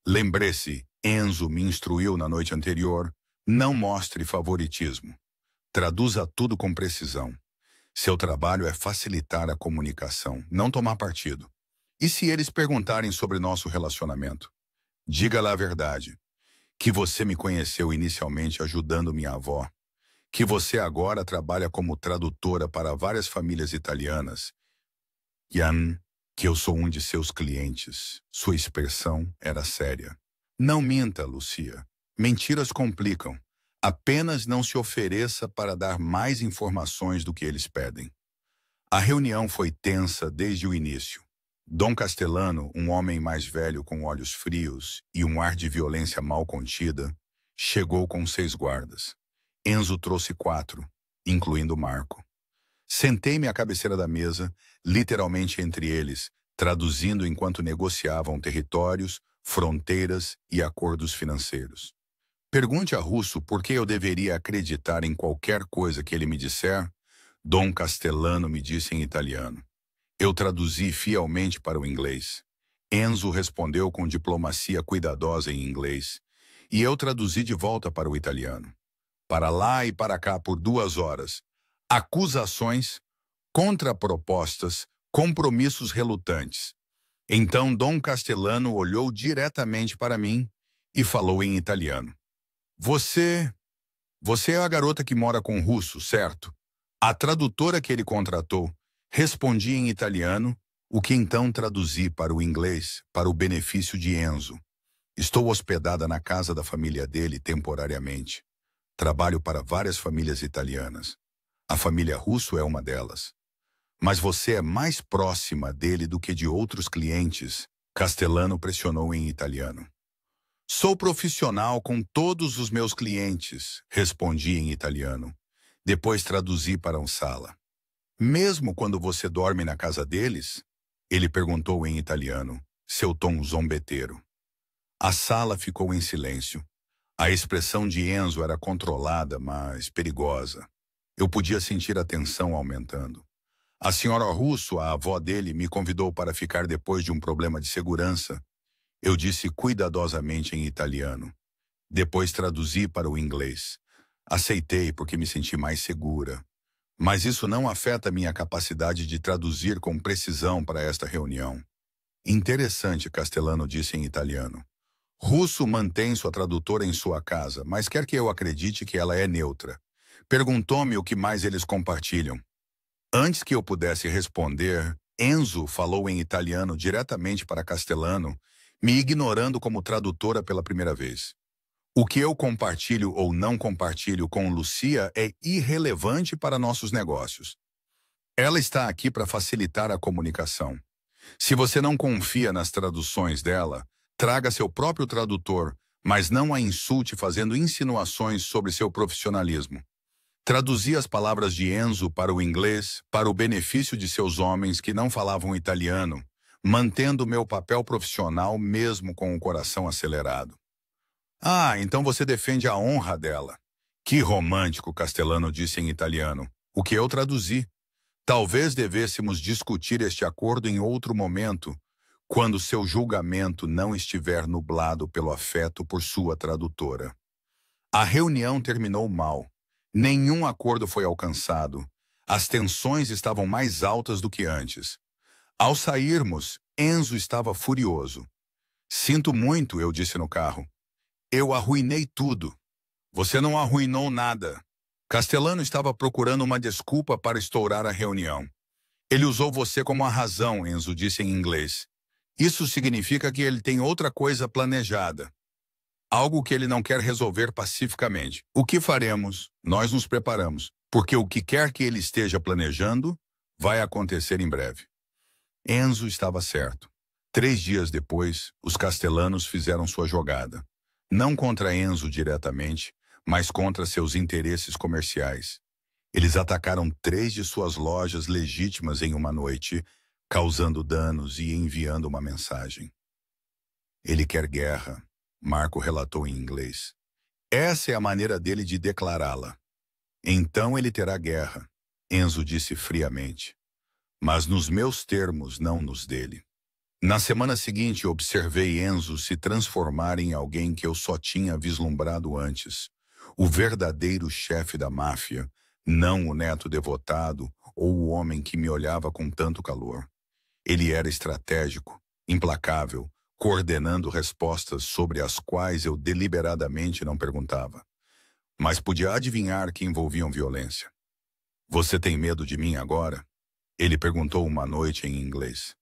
A: Lembre-se, Enzo me instruiu na noite anterior, não mostre favoritismo. Traduza tudo com precisão. Seu trabalho é facilitar a comunicação, não tomar partido. E se eles perguntarem sobre nosso relacionamento? Diga-lhe a verdade. Que você me conheceu inicialmente ajudando minha avó. Que você agora trabalha como tradutora para várias famílias italianas. Jan, que eu sou um de seus clientes. Sua expressão era séria. Não minta, Lucia. Mentiras complicam. Apenas não se ofereça para dar mais informações do que eles pedem. A reunião foi tensa desde o início. Dom Castellano, um homem mais velho com olhos frios e um ar de violência mal contida, chegou com 6 guardas. Enzo trouxe 4, incluindo Marco. Sentei-me à cabeceira da mesa, literalmente entre eles, traduzindo enquanto negociavam territórios, fronteiras e acordos financeiros. Pergunte a Russo por que eu deveria acreditar em qualquer coisa que ele me disser. Dom Castellano me disse em italiano. Eu traduzi fielmente para o inglês. Enzo respondeu com diplomacia cuidadosa em inglês, e eu traduzi de volta para o italiano. Para lá e para cá por 2 horas. Acusações, contrapropostas, compromissos relutantes. Então Dom Castellano olhou diretamente para mim e falou em italiano. Você é a garota que mora com o Russo, certo? A tradutora que ele contratou. Respondi em italiano, o que então traduzi para o inglês, para o benefício de Enzo. Estou hospedada na casa da família dele temporariamente. Trabalho para várias famílias italianas. A família Russo é uma delas. Mas você é mais próxima dele do que de outros clientes, Castellano pressionou em italiano. Sou profissional com todos os meus clientes, respondi em italiano. Depois traduzi para um sala. Mesmo quando você dorme na casa deles? Ele perguntou em italiano, seu tom zombeteiro. A sala ficou em silêncio. A expressão de Enzo era controlada, mas perigosa. Eu podia sentir a tensão aumentando. A senhora Russo, a avó dele, me convidou para ficar depois de um problema de segurança. Eu disse cuidadosamente em italiano. Depois traduzi para o inglês. Aceitei porque me senti mais segura. Mas isso não afeta minha capacidade de traduzir com precisão para esta reunião. Interessante, Castellano disse em italiano. Russo mantém sua tradutora em sua casa, mas quer que eu acredite que ela é neutra. Perguntou-me o que mais eles compartilham. Antes que eu pudesse responder, Enzo falou em italiano diretamente para Castellano, me ignorando como tradutora pela primeira vez. O que eu compartilho ou não compartilho com Lucia é irrelevante para nossos negócios. Ela está aqui para facilitar a comunicação. Se você não confia nas traduções dela, traga seu próprio tradutor, mas não a insulte fazendo insinuações sobre seu profissionalismo. Traduzi as palavras de Enzo para o inglês, para o benefício de seus homens que não falavam italiano, mantendo meu papel profissional mesmo com o coração acelerado. Ah, então você defende a honra dela. Que romântico, Castellano disse em italiano, o que eu traduzi. Talvez devêssemos discutir este acordo em outro momento, quando seu julgamento não estiver nublado pelo afeto por sua tradutora. A reunião terminou mal. Nenhum acordo foi alcançado. As tensões estavam mais altas do que antes. Ao sairmos, Enzo estava furioso. Sinto muito, eu disse no carro. Eu arruinei tudo. Você não arruinou nada. Castellano estava procurando uma desculpa para estourar a reunião. Ele usou você como a razão, Enzo disse em inglês. Isso significa que ele tem outra coisa planejada. Algo que ele não quer resolver pacificamente. O que faremos? Nós nos preparamos, porque o que quer que ele esteja planejando vai acontecer em breve. Enzo estava certo. 3 dias depois, os Castellanos fizeram sua jogada. Não contra Enzo diretamente, mas contra seus interesses comerciais. Eles atacaram 3 de suas lojas legítimas em uma noite, causando danos e enviando uma mensagem. Ele quer guerra, Marco relatou em inglês. Essa é a maneira dele de declará-la. Então ele terá guerra, Enzo disse friamente. Mas nos meus termos, não nos dele. Na semana seguinte, observei Enzo se transformar em alguém que eu só tinha vislumbrado antes. O verdadeiro chefe da máfia, não o neto devotado ou o homem que me olhava com tanto calor. Ele era estratégico, implacável, coordenando respostas sobre as quais eu deliberadamente não perguntava. Mas podia adivinhar que envolviam violência. Você tem medo de mim agora? Ele perguntou uma noite em inglês.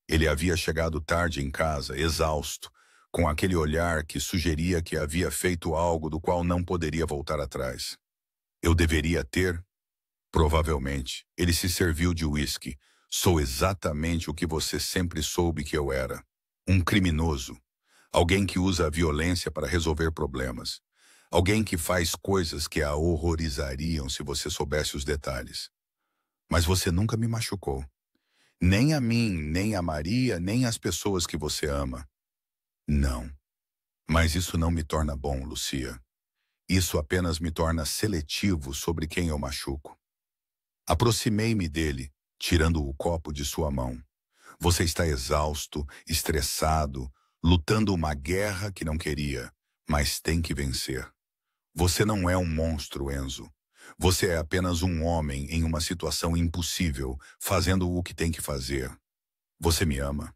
A: Ele havia chegado tarde em casa, exausto, com aquele olhar que sugeria que havia feito algo do qual não poderia voltar atrás. Eu deveria ter? Provavelmente. Ele se serviu de uísque. Sou exatamente o que você sempre soube que eu era. Um criminoso. Alguém que usa a violência para resolver problemas. Alguém que faz coisas que a horrorizariam se você soubesse os detalhes. Mas você nunca me machucou. Nem a mim, nem a Maria, nem as pessoas que você ama. Não. Mas isso não me torna bom, Lucia. Isso apenas me torna seletivo sobre quem eu machuco. Aproximei-me dele, tirando o copo de sua mão. Você está exausto, estressado, lutando uma guerra que não queria, mas tem que vencer. Você não é um monstro, Enzo. Você é apenas um homem em uma situação impossível, fazendo o que tem que fazer. Você me ama?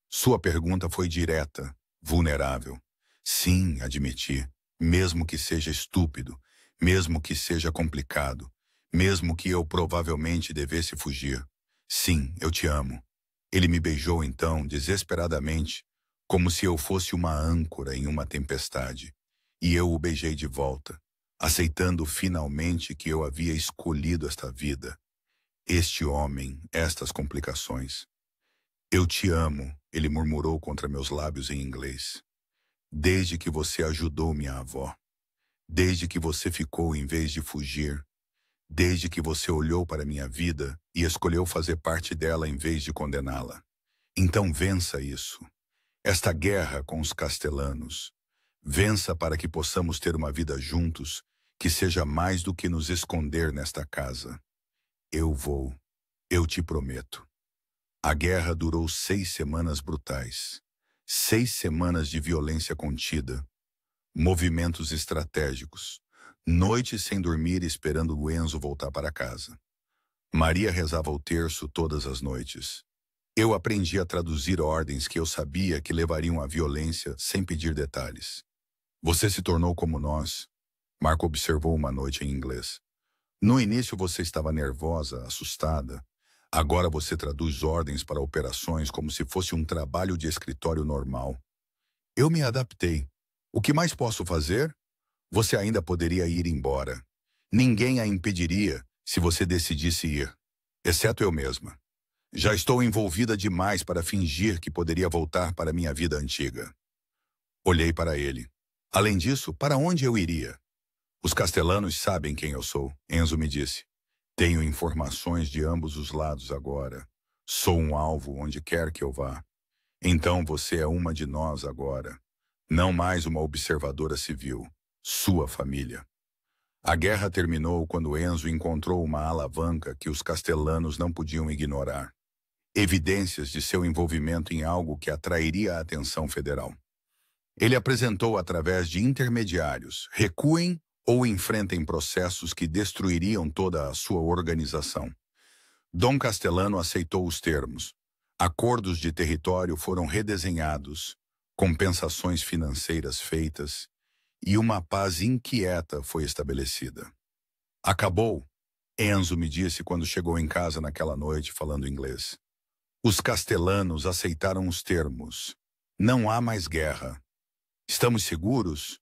A: Sua pergunta foi direta, vulnerável. Sim, admiti, mesmo que seja estúpido, mesmo que seja complicado, mesmo que eu provavelmente devesse fugir. Sim, eu te amo. Ele me beijou então, desesperadamente, como se eu fosse uma âncora em uma tempestade. E eu o beijei de volta, aceitando finalmente que eu havia escolhido esta vida, este homem, estas complicações. Eu te amo, ele murmurou contra meus lábios em inglês. Desde que você ajudou minha avó. Desde que você ficou em vez de fugir. Desde que você olhou para minha vida e escolheu fazer parte dela em vez de condená-la. Então vença isso. Esta guerra com os Castellanos. Vença para que possamos ter uma vida juntos que seja mais do que nos esconder nesta casa. Eu vou. Eu te prometo. A guerra durou 6 semanas brutais. 6 semanas de violência contida. Movimentos estratégicos. Noites sem dormir esperando o Enzo voltar para casa. Maria rezava o terço todas as noites. Eu aprendi a traduzir ordens que eu sabia que levariam à violência sem pedir detalhes. Você se tornou como nós, Marco observou uma noite em inglês. No início você estava nervosa, assustada. Agora você traduz ordens para operações como se fosse um trabalho de escritório normal. Eu me adaptei. O que mais posso fazer? Você ainda poderia ir embora. Ninguém a impediria se você decidisse ir, exceto eu mesma. Já estou envolvida demais para fingir que poderia voltar para minha vida antiga. Olhei para ele. Além disso, para onde eu iria? Os Castellanos sabem quem eu sou, Enzo me disse. Tenho informações de ambos os lados agora. Sou um alvo onde quer que eu vá. Então você é uma de nós agora. Não mais uma observadora civil. Sua família. A guerra terminou quando Enzo encontrou uma alavanca que os Castellanos não podiam ignorar. evidências de seu envolvimento em algo que atrairia a atenção federal. Ele apresentou através de intermediários, recuem ou enfrentem processos que destruiriam toda a sua organização. Dom Castellano aceitou os termos. Acordos de território foram redesenhados, compensações financeiras feitas e uma paz inquieta foi estabelecida. Acabou, Enzo me disse quando chegou em casa naquela noite falando inglês. Os Castellanos aceitaram os termos. Não há mais guerra. Estamos seguros?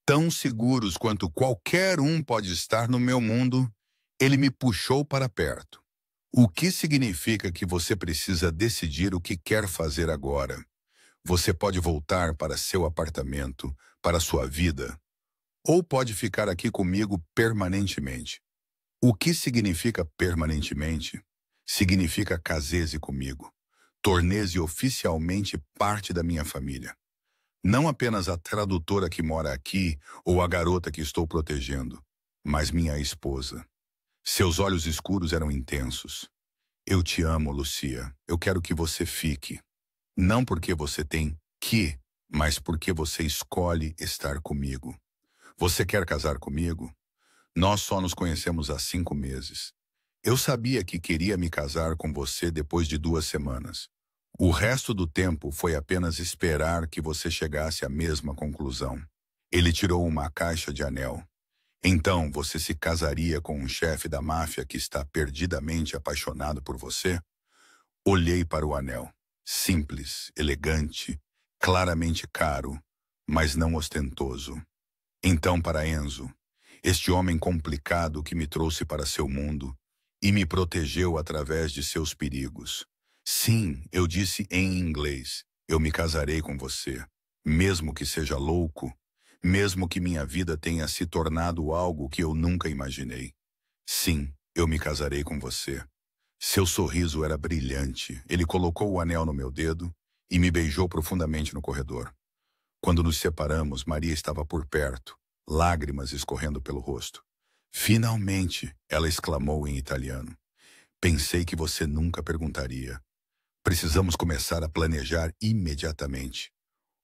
A: Tão seguros quanto qualquer um pode estar no meu mundo. Ele me puxou para perto. O que significa que você precisa decidir o que quer fazer agora? Você pode voltar para seu apartamento, para sua vida, ou pode ficar aqui comigo permanentemente. O que significa permanentemente? Significa caseze comigo. Torne-se oficialmente parte da minha família. Não apenas a tradutora que mora aqui ou a garota que estou protegendo, mas minha esposa. Seus olhos escuros eram intensos. Eu te amo, Lucia. Eu quero que você fique. Não porque você tem que, mas porque você escolhe estar comigo. Você quer casar comigo? Nós só nos conhecemos há 5 meses. Eu sabia que queria me casar com você depois de 2 semanas. O resto do tempo foi apenas esperar que você chegasse à mesma conclusão. Ele tirou uma caixa de anel. Então, você se casaria com um chefe da máfia que está perdidamente apaixonado por você? Olhei para o anel. Simples, elegante, claramente caro, mas não ostentoso. Então, para Enzo, este homem complicado que me trouxe para seu mundo e me protegeu através de seus perigos. Sim, eu disse em inglês, eu me casarei com você, mesmo que seja louco, mesmo que minha vida tenha se tornado algo que eu nunca imaginei. Sim, eu me casarei com você. Seu sorriso era brilhante. Ele colocou o anel no meu dedo e me beijou profundamente no corredor. Quando nos separamos, Maria estava por perto, lágrimas escorrendo pelo rosto. Finalmente, ela exclamou em italiano. Pensei que você nunca perguntaria. Precisamos começar a planejar imediatamente.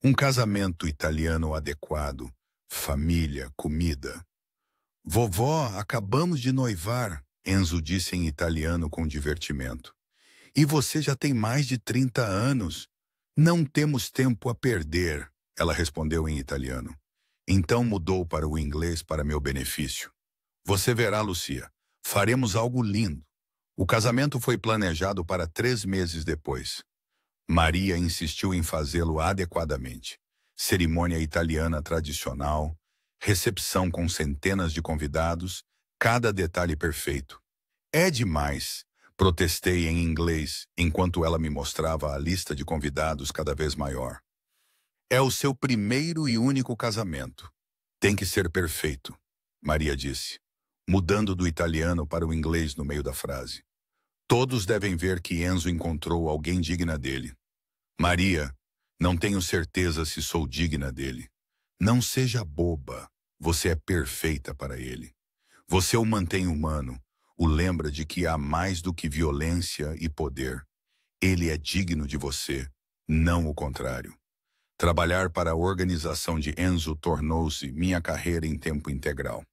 A: Um casamento italiano adequado, família, comida. Vovó, acabamos de noivar, Enzo disse em italiano com divertimento. E você já tem mais de 30 anos. Não temos tempo a perder, ela respondeu em italiano. Então mudou para o inglês para meu benefício. Você verá, Lucia, faremos algo lindo. O casamento foi planejado para 3 meses depois. Maria insistiu em fazê-lo adequadamente. Cerimônia italiana tradicional, recepção com centenas de convidados, cada detalhe perfeito. É demais, protestei em inglês, enquanto ela me mostrava a lista de convidados cada vez maior. É o seu primeiro e único casamento. Tem que ser perfeito, Maria disse, mudando do italiano para o inglês no meio da frase. Todos devem ver que Enzo encontrou alguém digna dele. Maria, não tenho certeza se sou digna dele. Não seja boba. Você é perfeita para ele. Você o mantém humano, o lembra de que há mais do que violência e poder. Ele é digno de você, não o contrário. Trabalhar para a organização de Enzo tornou-se minha carreira em tempo integral.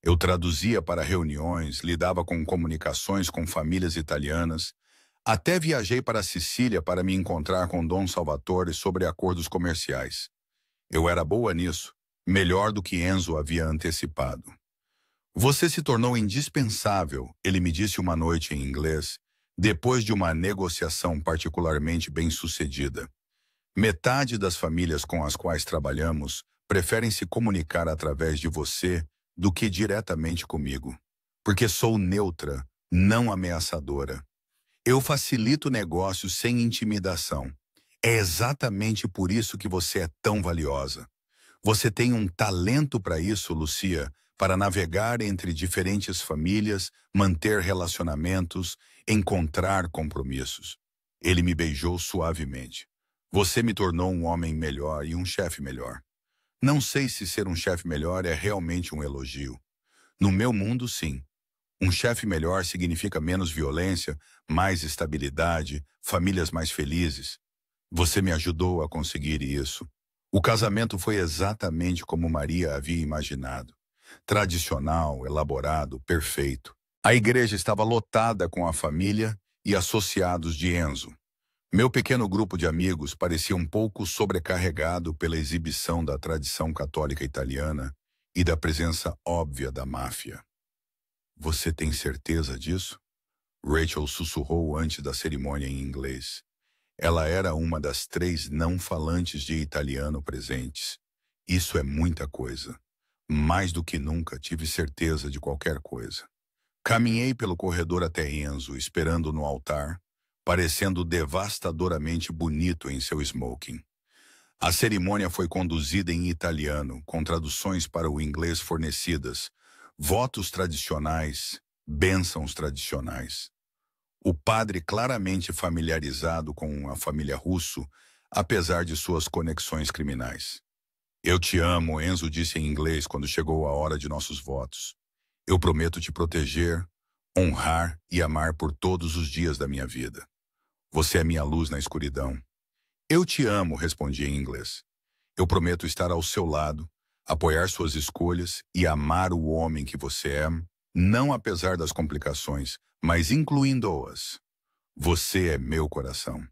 A: Eu traduzia para reuniões, lidava com comunicações com famílias italianas, até viajei para a Sicília para me encontrar com Dom Salvatore sobre acordos comerciais. Eu era boa nisso, melhor do que Enzo havia antecipado. Você se tornou indispensável, ele me disse uma noite em inglês, depois de uma negociação particularmente bem-sucedida. Metade das famílias com as quais trabalhamos preferem se comunicar através de você do que diretamente comigo, porque sou neutra, não ameaçadora. Eu facilito negócios sem intimidação. É exatamente por isso que você é tão valiosa. Você tem um talento para isso, Lucia, para navegar entre diferentes famílias, manter relacionamentos, encontrar compromissos. Ele me beijou suavemente. Você me tornou um homem melhor e um chefe melhor. Não sei se ser um chefe melhor é realmente um elogio. No meu mundo, sim. Um chefe melhor significa menos violência, mais estabilidade, famílias mais felizes. Você me ajudou a conseguir isso. O casamento foi exatamente como Maria havia imaginado. Tradicional, elaborado, perfeito. A igreja estava lotada com a família e associados de Enzo. Meu pequeno grupo de amigos parecia um pouco sobrecarregado pela exibição da tradição católica italiana e da presença óbvia da máfia. Você tem certeza disso? Rachel sussurrou antes da cerimônia em inglês. Ela era uma das 3 não falantes de italiano presentes. Isso é muita coisa. Mais do que nunca tive certeza de qualquer coisa. Caminhei pelo corredor até Enzo, esperando no altar, parecendo devastadoramente bonito em seu smoking. A cerimônia foi conduzida em italiano, com traduções para o inglês fornecidas, votos tradicionais, bênçãos tradicionais. O padre, claramente familiarizado com a família Russo, apesar de suas conexões criminais. Eu te amo, Enzo disse em inglês quando chegou a hora de nossos votos. Eu prometo te proteger, honrar e amar por todos os dias da minha vida. Você é minha luz na escuridão. Eu te amo, respondi em inglês. Eu prometo estar ao seu lado, apoiar suas escolhas e amar o homem que você é, não apesar das complicações, mas incluindo-as. Você é meu coração.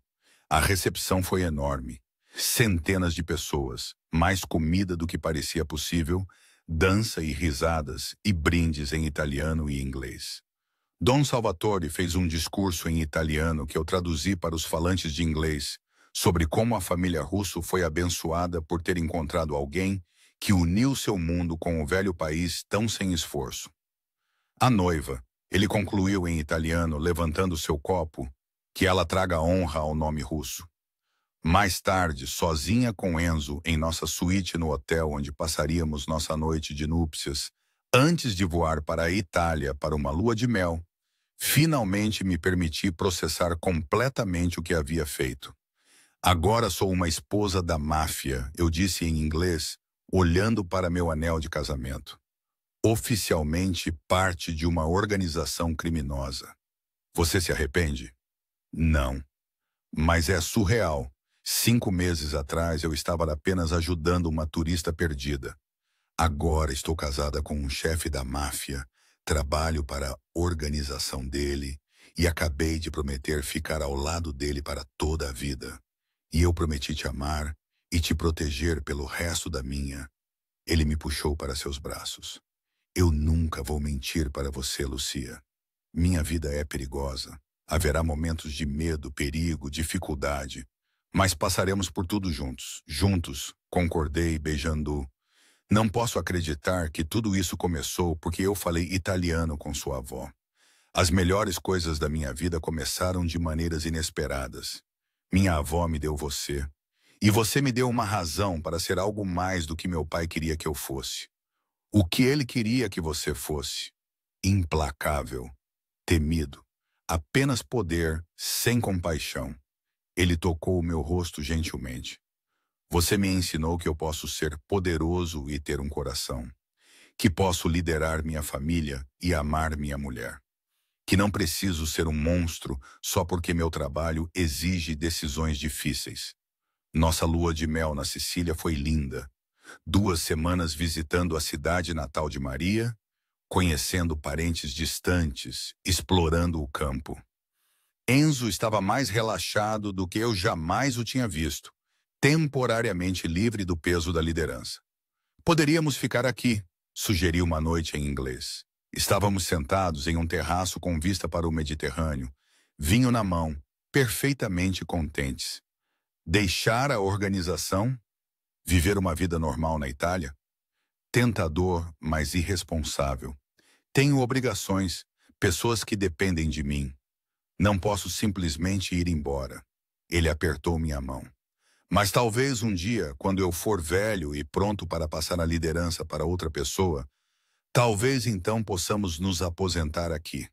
A: A recepção foi enorme. Centenas de pessoas, mais comida do que parecia possível, dança e risadas e brindes em italiano e inglês. Dom Salvatore fez um discurso em italiano que eu traduzi para os falantes de inglês sobre como a família Russo foi abençoada por ter encontrado alguém que uniu seu mundo com o velho país tão sem esforço. A noiva, ele concluiu em italiano, levantando seu copo, que ela traga honra ao nome russo. Mais tarde, sozinha com Enzo, em nossa suíte no hotel onde passaríamos nossa noite de núpcias, antes de voar para a Itália para uma lua de mel, finalmente me permiti processar completamente o que havia feito. Agora sou uma esposa da máfia, eu disse em inglês, olhando para meu anel de casamento. Oficialmente parte de uma organização criminosa. Você se arrepende? Não. Mas é surreal. 5 meses atrás eu estava apenas ajudando uma turista perdida. Agora estou casada com um chefe da máfia, trabalho para a organização dele e acabei de prometer ficar ao lado dele para toda a vida. E eu prometi te amar e te proteger pelo resto da minha. Ele me puxou para seus braços. Eu nunca vou mentir para você, Lucia. Minha vida é perigosa. Haverá momentos de medo, perigo, dificuldade. Mas passaremos por tudo juntos. Juntos, concordei, beijando-o. Não posso acreditar que tudo isso começou porque eu falei italiano com sua avó. As melhores coisas da minha vida começaram de maneiras inesperadas. Minha avó me deu você. E você me deu uma razão para ser algo mais do que meu pai queria que eu fosse. O que ele queria que você fosse. Implacável, temido, apenas poder, sem compaixão. Ele tocou o meu rosto gentilmente. Você me ensinou que eu posso ser poderoso e ter um coração. Que posso liderar minha família e amar minha mulher. Que não preciso ser um monstro só porque meu trabalho exige decisões difíceis. Nossa lua de mel na Sicília foi linda. 2 semanas visitando a cidade natal de Maria, conhecendo parentes distantes, explorando o campo. Enzo estava mais relaxado do que eu jamais o tinha visto, temporariamente livre do peso da liderança. Poderíamos ficar aqui, sugeriu uma noite em inglês. Estávamos sentados em um terraço com vista para o Mediterrâneo, vinho na mão, perfeitamente contentes. Deixar a organização? Viver uma vida normal na Itália? Tentador, mas irresponsável. Tenho obrigações, pessoas que dependem de mim. Não posso simplesmente ir embora. Ele apertou minha mão. Mas talvez um dia, quando eu for velho e pronto para passar a liderança para outra pessoa, talvez então possamos nos aposentar aqui.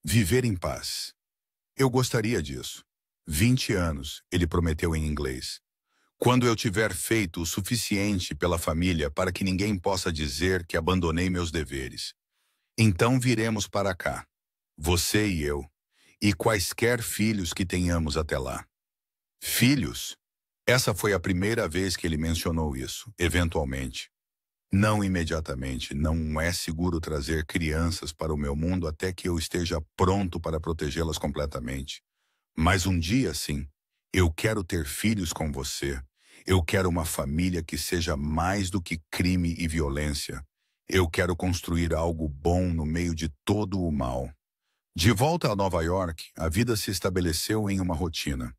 A: Viver em paz. Eu gostaria disso. 20 anos, ele prometeu em inglês. Quando eu tiver feito o suficiente pela família para que ninguém possa dizer que abandonei meus deveres. Então viremos para cá, você e eu, e quaisquer filhos que tenhamos até lá. Filhos? Essa foi a primeira vez que ele mencionou isso, eventualmente. Não imediatamente, não é seguro trazer crianças para o meu mundo até que eu esteja pronto para protegê-las completamente. Mas um dia, sim, eu quero ter filhos com você. Eu quero uma família que seja mais do que crime e violência. Eu quero construir algo bom no meio de todo o mal. De volta a Nova York, a vida se estabeleceu em uma rotina.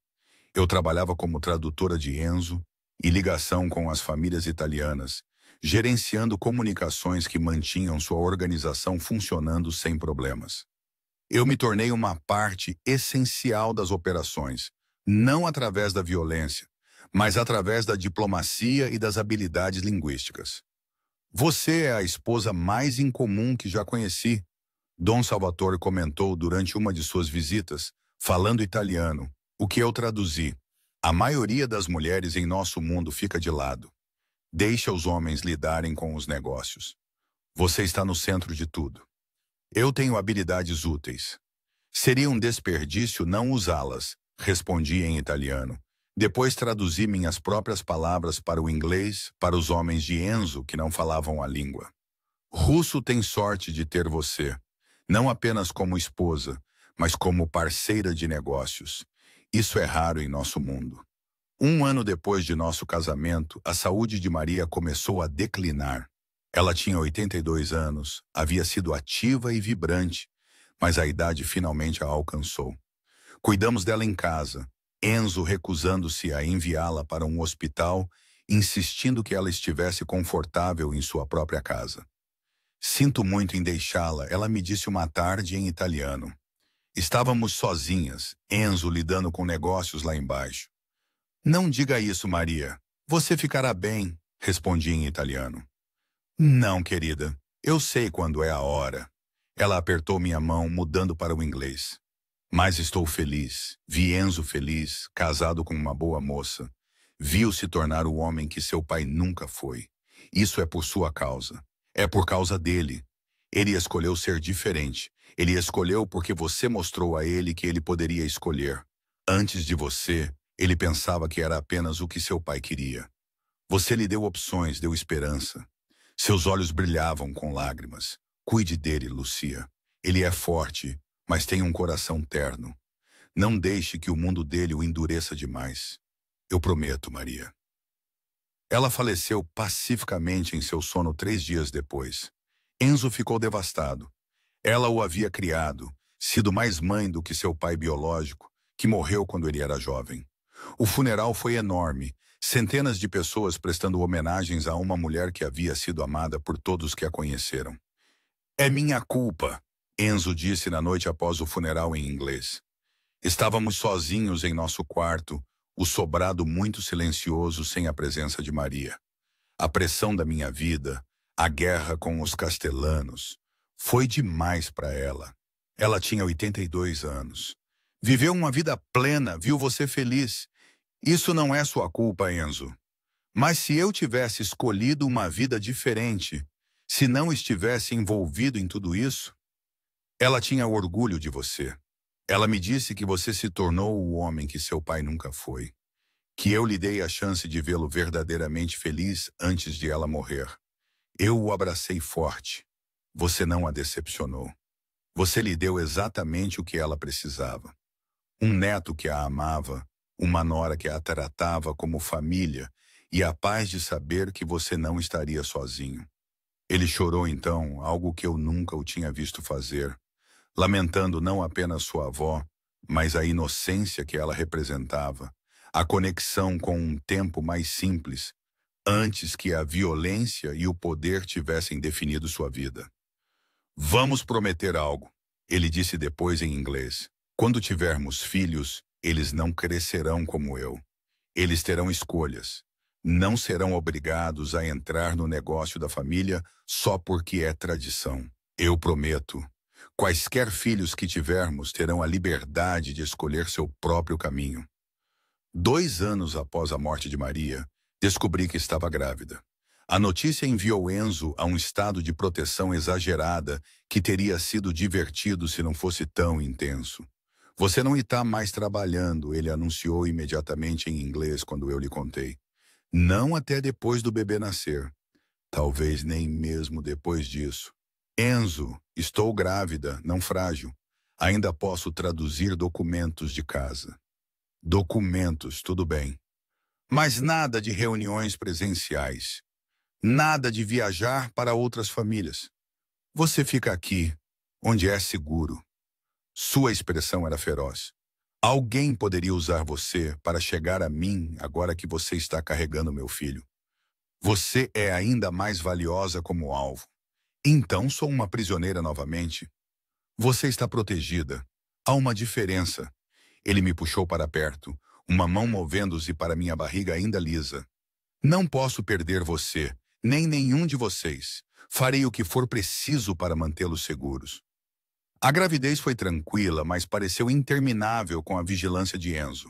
A: Eu trabalhava como tradutora de Enzo e ligação com as famílias italianas, gerenciando comunicações que mantinham sua organização funcionando sem problemas. Eu me tornei uma parte essencial das operações, não através da violência, mas através da diplomacia e das habilidades linguísticas. Você é a esposa mais incomum que já conheci, Dom Salvatore comentou durante uma de suas visitas, falando italiano, o que eu traduzi. A maioria das mulheres em nosso mundo fica de lado. Deixa os homens lidarem com os negócios. Você está no centro de tudo. Eu tenho habilidades úteis. Seria um desperdício não usá-las, respondi em italiano. Depois traduzi minhas próprias palavras para o inglês para os homens de Enzo que não falavam a língua. Russo tem sorte de ter você, não apenas como esposa, mas como parceira de negócios. Isso é raro em nosso mundo. Um ano depois de nosso casamento, a saúde de Maria começou a declinar. Ela tinha 82 anos, havia sido ativa e vibrante, mas a idade finalmente a alcançou. Cuidamos dela em casa, Enzo recusando-se a enviá-la para um hospital, insistindo que ela estivesse confortável em sua própria casa. Sinto muito em deixá-la, ela me disse uma tarde em italiano. Estávamos sozinhas, Enzo lidando com negócios lá embaixo. Não diga isso, Maria. Você ficará bem, respondi em italiano. Não, querida. Eu sei quando é a hora. Ela apertou minha mão, mudando para o inglês. Mas estou feliz. Vi Enzo feliz, casado com uma boa moça. Viu se tornar o homem que seu pai nunca foi. Isso é por sua causa. É por causa dele. Ele escolheu ser diferente. Ele escolheu porque você mostrou a ele que ele poderia escolher. Antes de você, ele pensava que era apenas o que seu pai queria. Você lhe deu opções, deu esperança. Seus olhos brilhavam com lágrimas. Cuide dele, Lucia. Ele é forte, mas tem um coração terno. Não deixe que o mundo dele o endureça demais. Eu prometo, Maria. Ela faleceu pacificamente em seu sono 3 dias depois. Enzo ficou devastado. Ela o havia criado, sido mais mãe do que seu pai biológico, que morreu quando ele era jovem. O funeral foi enorme, centenas de pessoas prestando homenagens a uma mulher que havia sido amada por todos que a conheceram. É minha culpa, Enzo disse na noite após o funeral em inglês. Estávamos sozinhos em nosso quarto, o sobrado muito silencioso sem a presença de Maria. A pressão da minha vida, a guerra com os castelhanos, foi demais para ela. Ela tinha 82 anos. Viveu uma vida plena, viu você feliz. Isso não é sua culpa, Enzo. Mas se eu tivesse escolhido uma vida diferente, se não estivesse envolvido em tudo isso, ela tinha orgulho de você. Ela me disse que você se tornou o homem que seu pai nunca foi. Que eu lhe dei a chance de vê-lo verdadeiramente feliz antes de ela morrer. Eu o abracei forte. Você não a decepcionou. Você lhe deu exatamente o que ela precisava. Um neto que a amava, uma nora que a tratava como família e a paz de saber que você não estaria sozinho. Ele chorou então, algo que eu nunca o tinha visto fazer, lamentando não apenas sua avó, mas a inocência que ela representava, a conexão com um tempo mais simples, antes que a violência e o poder tivessem definido sua vida. Vamos prometer algo, ele disse depois em inglês. Quando tivermos filhos, eles não crescerão como eu. Eles terão escolhas. Não serão obrigados a entrar no negócio da família só porque é tradição. Eu prometo. Quaisquer filhos que tivermos terão a liberdade de escolher seu próprio caminho. 2 anos após a morte de Maria, descobri que estava grávida. A notícia enviou Enzo a um estado de proteção exagerada que teria sido divertido se não fosse tão intenso. Você não está mais trabalhando, ele anunciou imediatamente em inglês quando eu lhe contei. Não até depois do bebê nascer. Talvez nem mesmo depois disso. Enzo, estou grávida, não frágil. Ainda posso traduzir documentos de casa. Documentos, tudo bem. Mas nada de reuniões presenciais. Nada de viajar para outras famílias. Você fica aqui, onde é seguro. Sua expressão era feroz. Alguém poderia usar você para chegar a mim agora que você está carregando meu filho. Você é ainda mais valiosa como alvo. Então sou uma prisioneira novamente. Você está protegida. Há uma diferença. Ele me puxou para perto, uma mão movendo-se para minha barriga ainda lisa. Não posso perder você, nem nenhum de vocês. Farei o que for preciso para mantê-los seguros. A gravidez foi tranquila, mas pareceu interminável com a vigilância de Enzo.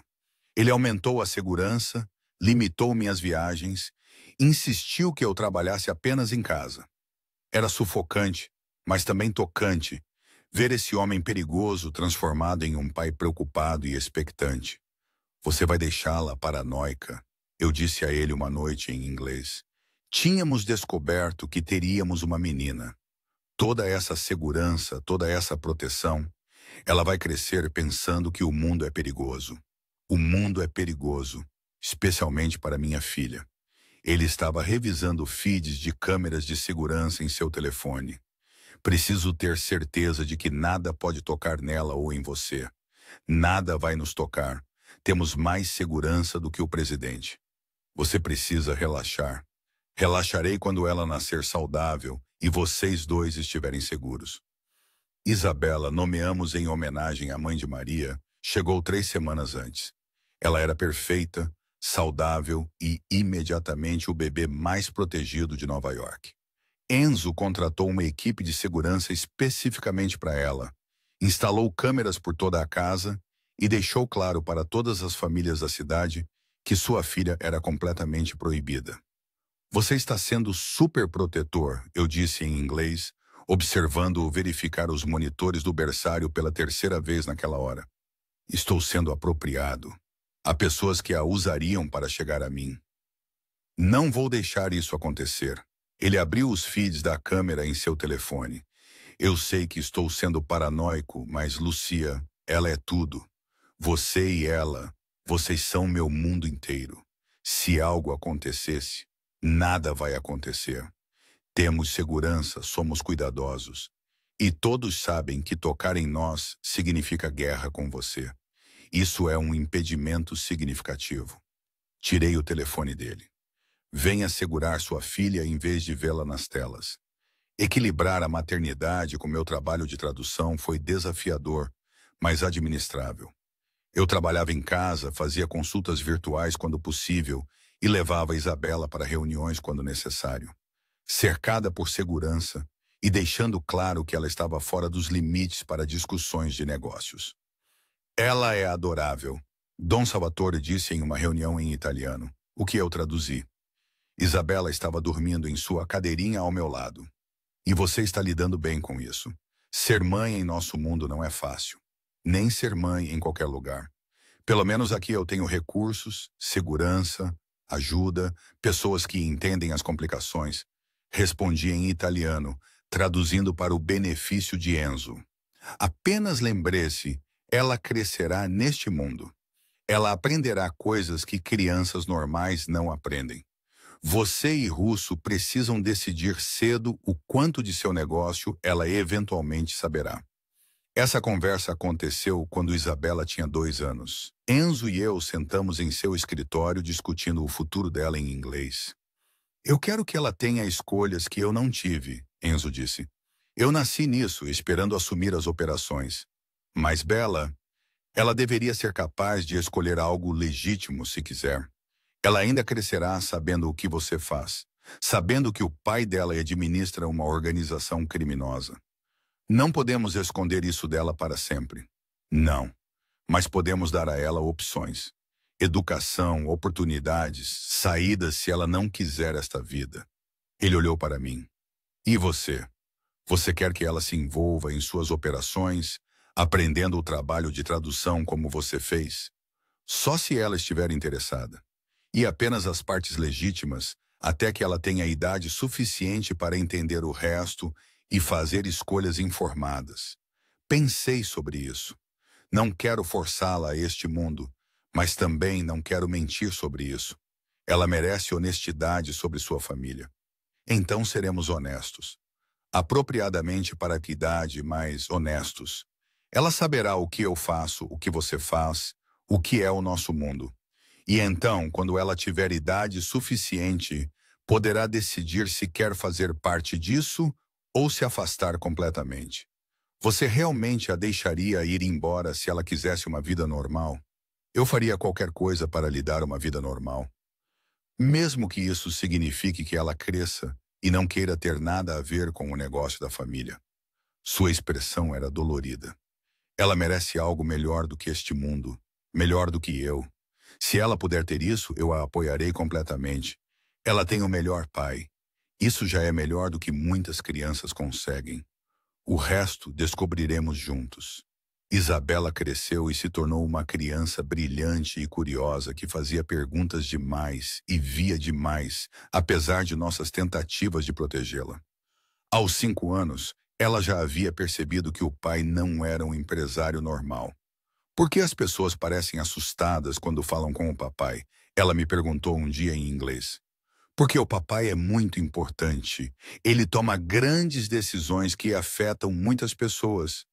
A: Ele aumentou a segurança, limitou minhas viagens, insistiu que eu trabalhasse apenas em casa. Era sufocante, mas também tocante, ver esse homem perigoso transformado em um pai preocupado e expectante. Você vai deixá-la paranoica, eu disse a ele uma noite em inglês. Tínhamos descoberto que teríamos uma menina. Toda essa segurança, toda essa proteção, ela vai crescer pensando que o mundo é perigoso. O mundo é perigoso, especialmente para minha filha. Ele estava revisando feeds de câmeras de segurança em seu telefone. Preciso ter certeza de que nada pode tocar nela ou em você. Nada vai nos tocar. Temos mais segurança do que o presidente. Você precisa relaxar. Relaxarei quando ela nascer saudável e vocês dois estiverem seguros. Isabela, nomeamos em homenagem à mãe de Maria, chegou 3 semanas antes. Ela era perfeita, saudável e imediatamente o bebê mais protegido de Nova York. Enzo contratou uma equipe de segurança especificamente para ela, instalou câmeras por toda a casa e deixou claro para todas as famílias da cidade que sua filha era completamente proibida. Você está sendo super protetor, eu disse em inglês, observando-o verificar os monitores do berçário pela 3ª vez naquela hora. Estou sendo apropriado. Há pessoas que a usariam para chegar a mim. Não vou deixar isso acontecer. Ele abriu os feeds da câmera em seu telefone. Eu sei que estou sendo paranoico, mas Lucia, ela é tudo. Você e ela, vocês são meu mundo inteiro. Se algo acontecesse, nada vai acontecer. Temos segurança, somos cuidadosos. E todos sabem que tocar em nós significa guerra com você. Isso é um impedimento significativo. Tirei o telefone dele. Venha segurar sua filha em vez de vê-la nas telas. Equilibrar a maternidade com meu trabalho de tradução foi desafiador, mas administrável. Eu trabalhava em casa, fazia consultas virtuais quando possível e levava Isabela para reuniões quando necessário. Cercada por segurança e deixando claro que ela estava fora dos limites para discussões de negócios. Ela é adorável, Dom Salvatore disse em uma reunião em italiano, o que eu traduzi. Isabela estava dormindo em sua cadeirinha ao meu lado. E você está lidando bem com isso. Ser mãe em nosso mundo não é fácil. Nem ser mãe em qualquer lugar. Pelo menos aqui eu tenho recursos, segurança, ajuda, pessoas que entendem as complicações. Respondi em italiano, traduzindo para o benefício de Enzo. Apenas lembre-se, ela crescerá neste mundo. Ela aprenderá coisas que crianças normais não aprendem. Você e Russo precisam decidir cedo o quanto de seu negócio ela eventualmente saberá. Essa conversa aconteceu quando Isabela tinha 2 anos. Enzo e eu sentamos em seu escritório discutindo o futuro dela em inglês. Eu quero que ela tenha escolhas que eu não tive, Enzo disse. Eu nasci nisso, esperando assumir as operações. Mas Bella, ela deveria ser capaz de escolher algo legítimo se quiser. Ela ainda crescerá sabendo o que você faz, sabendo que o pai dela administra uma organização criminosa. Não podemos esconder isso dela para sempre. Não, mas podemos dar a ela opções. Educação, oportunidades, saídas se ela não quiser esta vida. Ele olhou para mim. E você? Você quer que ela se envolva em suas operações, aprendendo o trabalho de tradução como você fez? Só se ela estiver interessada. E apenas as partes legítimas, até que ela tenha idade suficiente para entender o resto e fazer escolhas informadas. Pensei sobre isso. Não quero forçá-la a este mundo, mas também não quero mentir sobre isso. Ela merece honestidade sobre sua família. Então seremos honestos. Apropriadamente para a idade, mas honestos. Ela saberá o que eu faço, o que você faz, o que é o nosso mundo. E então, quando ela tiver idade suficiente, poderá decidir se quer fazer parte disso ou se afastar completamente. Você realmente a deixaria ir embora se ela quisesse uma vida normal? Eu faria qualquer coisa para lhe dar uma vida normal. Mesmo que isso signifique que ela cresça e não queira ter nada a ver com o negócio da família. Sua expressão era dolorida. Ela merece algo melhor do que este mundo, melhor do que eu. Se ela puder ter isso, eu a apoiarei completamente. Ela tem o melhor pai. Isso já é melhor do que muitas crianças conseguem. O resto descobriremos juntos. Isabela cresceu e se tornou uma criança brilhante e curiosa que fazia perguntas demais e via demais, apesar de nossas tentativas de protegê-la. Aos 5 anos, ela já havia percebido que o pai não era um empresário normal. Por que as pessoas parecem assustadas quando falam com o papai? Ela me perguntou um dia em inglês. Porque o papai é muito importante. Ele toma grandes decisões que afetam muitas pessoas.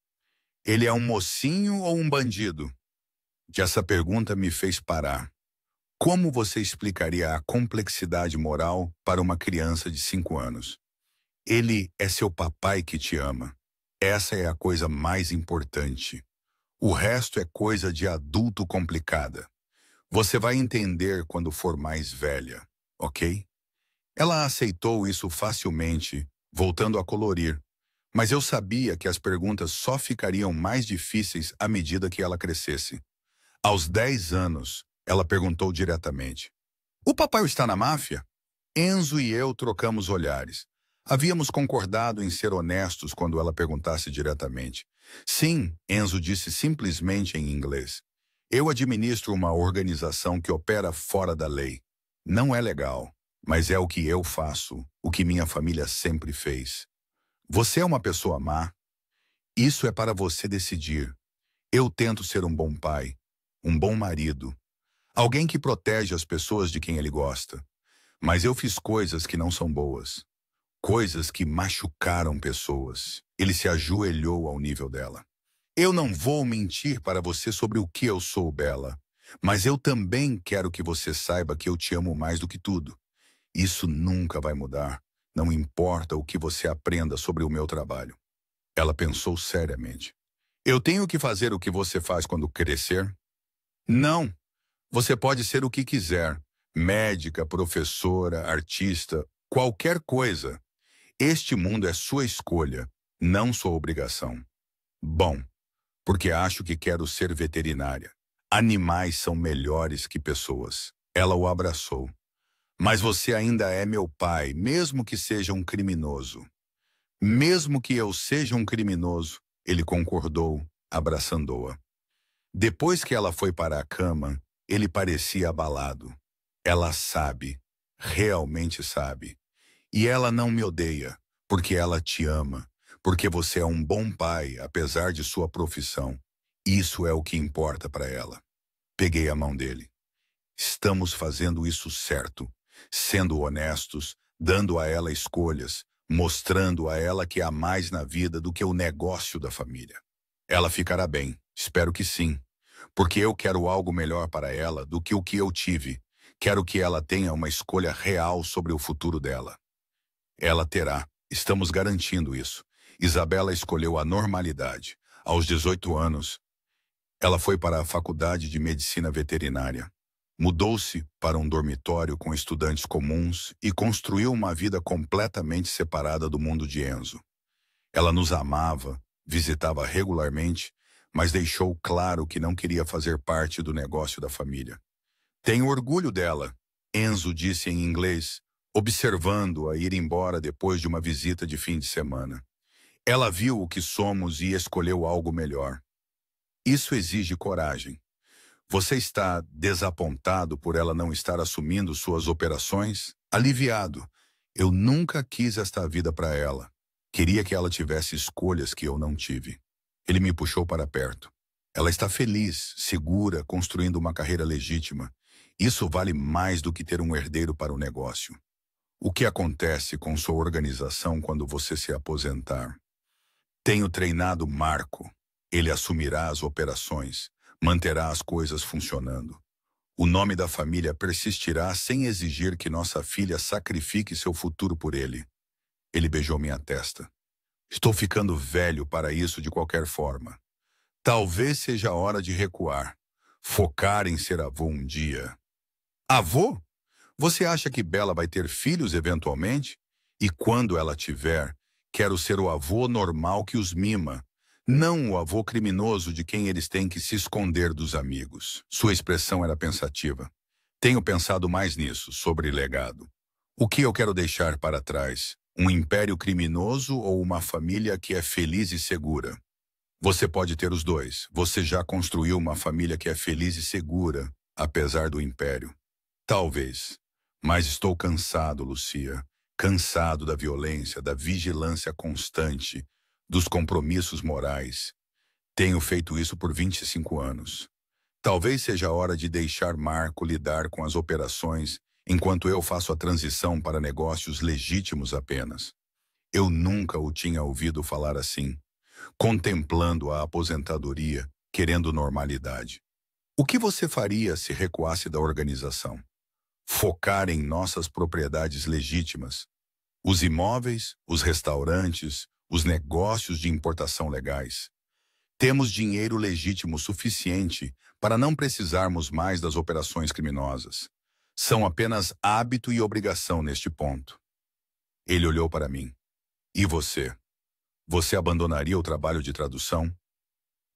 A: Ele é um mocinho ou um bandido? Que essa pergunta me fez parar. Como você explicaria a complexidade moral para uma criança de 5 anos? Ele é seu papai que te ama. Essa é a coisa mais importante. O resto é coisa de adulto complicada. Você vai entender quando for mais velha, ok? Ela aceitou isso facilmente, voltando a colorir. Mas eu sabia que as perguntas só ficariam mais difíceis à medida que ela crescesse. Aos 10 anos, ela perguntou diretamente. O papai está na máfia? Enzo e eu trocamos olhares. Havíamos concordado em ser honestos quando ela perguntasse diretamente. Sim, Enzo disse simplesmente em inglês. Eu administro uma organização que opera fora da lei. Não é legal, mas é o que eu faço, o que minha família sempre fez. Você é uma pessoa má? Isso é para você decidir. Eu tento ser um bom pai, um bom marido, alguém que protege as pessoas de quem ele gosta. Mas eu fiz coisas que não são boas. Coisas que machucaram pessoas. Ele se ajoelhou ao nível dela. Eu não vou mentir para você sobre o que eu sou, Bella. Mas eu também quero que você saiba que eu te amo mais do que tudo. Isso nunca vai mudar. Não importa o que você aprenda sobre o meu trabalho. Ela pensou seriamente. Eu tenho que fazer o que você faz quando crescer? Não. Você pode ser o que quiser. Médica, professora, artista, qualquer coisa. Este mundo é sua escolha, não sua obrigação. Bom, porque acho que quero ser veterinária. Animais são melhores que pessoas. Ela o abraçou. Mas você ainda é meu pai, mesmo que seja um criminoso. Mesmo que eu seja um criminoso, ele concordou, abraçando-a. Depois que ela foi para a cama, ele parecia abalado. Ela sabe, realmente sabe. E ela não me odeia, porque ela te ama, porque você é um bom pai, apesar de sua profissão. Isso é o que importa para ela. Peguei a mão dele. Estamos fazendo isso certo, sendo honestos, dando a ela escolhas, mostrando a ela que há mais na vida do que o negócio da família. Ela ficará bem, espero que sim, porque eu quero algo melhor para ela do que o que eu tive. Quero que ela tenha uma escolha real sobre o futuro dela. Ela terá, estamos garantindo isso. Isabela escolheu a normalidade. Aos 18 anos, ela foi para a faculdade de medicina veterinária. Mudou-se para um dormitório com estudantes comuns e construiu uma vida completamente separada do mundo de Enzo. Ela nos amava, visitava regularmente, mas deixou claro que não queria fazer parte do negócio da família. Tenho orgulho dela, Enzo disse em inglês, observando-a ir embora depois de uma visita de fim de semana. Ela viu o que somos e escolheu algo melhor. Isso exige coragem. Você está desapontado por ela não estar assumindo suas operações? Aliviado. Eu nunca quis esta vida para ela. Queria que ela tivesse escolhas que eu não tive. Ele me puxou para perto. Ela está feliz, segura, construindo uma carreira legítima. Isso vale mais do que ter um herdeiro para o negócio. O que acontece com sua organização quando você se aposentar? Tenho treinado Marco. Ele assumirá as operações, manterá as coisas funcionando. O nome da família persistirá sem exigir que nossa filha sacrifique seu futuro por ele. Ele beijou minha testa. Estou ficando velho para isso de qualquer forma. Talvez seja a hora de recuar. Focar em ser avô um dia. Avô? Você acha que Bella vai ter filhos eventualmente? E quando ela tiver, quero ser o avô normal que os mima, não o avô criminoso de quem eles têm que se esconder dos amigos. Sua expressão era pensativa. Tenho pensado mais nisso, sobre legado. O que eu quero deixar para trás? Um império criminoso ou uma família que é feliz e segura? Você pode ter os dois. Você já construiu uma família que é feliz e segura, apesar do império. Talvez. Mas estou cansado, Lucia. Cansado da violência, da vigilância constante, dos compromissos morais. Tenho feito isso por 25 anos. Talvez seja a hora de deixar Marco lidar com as operações enquanto eu faço a transição para negócios legítimos apenas. Eu nunca o tinha ouvido falar assim, contemplando a aposentadoria, querendo normalidade. O que você faria se recuasse da organização? Focar em nossas propriedades legítimas, os imóveis, os restaurantes, os negócios de importação legais. Temos dinheiro legítimo suficiente para não precisarmos mais das operações criminosas. São apenas hábito e obrigação neste ponto. Ele olhou para mim. E você? Você abandonaria o trabalho de tradução?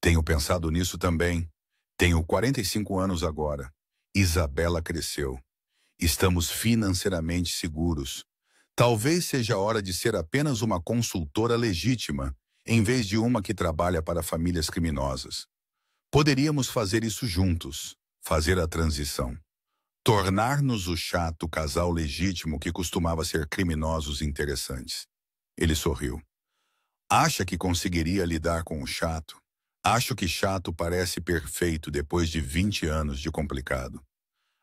A: Tenho pensado nisso também. Tenho 45 anos agora. Isabela cresceu. Estamos financeiramente seguros. Talvez seja a hora de ser apenas uma consultora legítima, em vez de uma que trabalha para famílias criminosas. Poderíamos fazer isso juntos, fazer a transição. Tornar-nos o chato casal legítimo que costumava ser criminosos interessantes. Ele sorriu. Acha que conseguiria lidar com o chato? Acho que chato parece perfeito depois de 20 anos de complicado.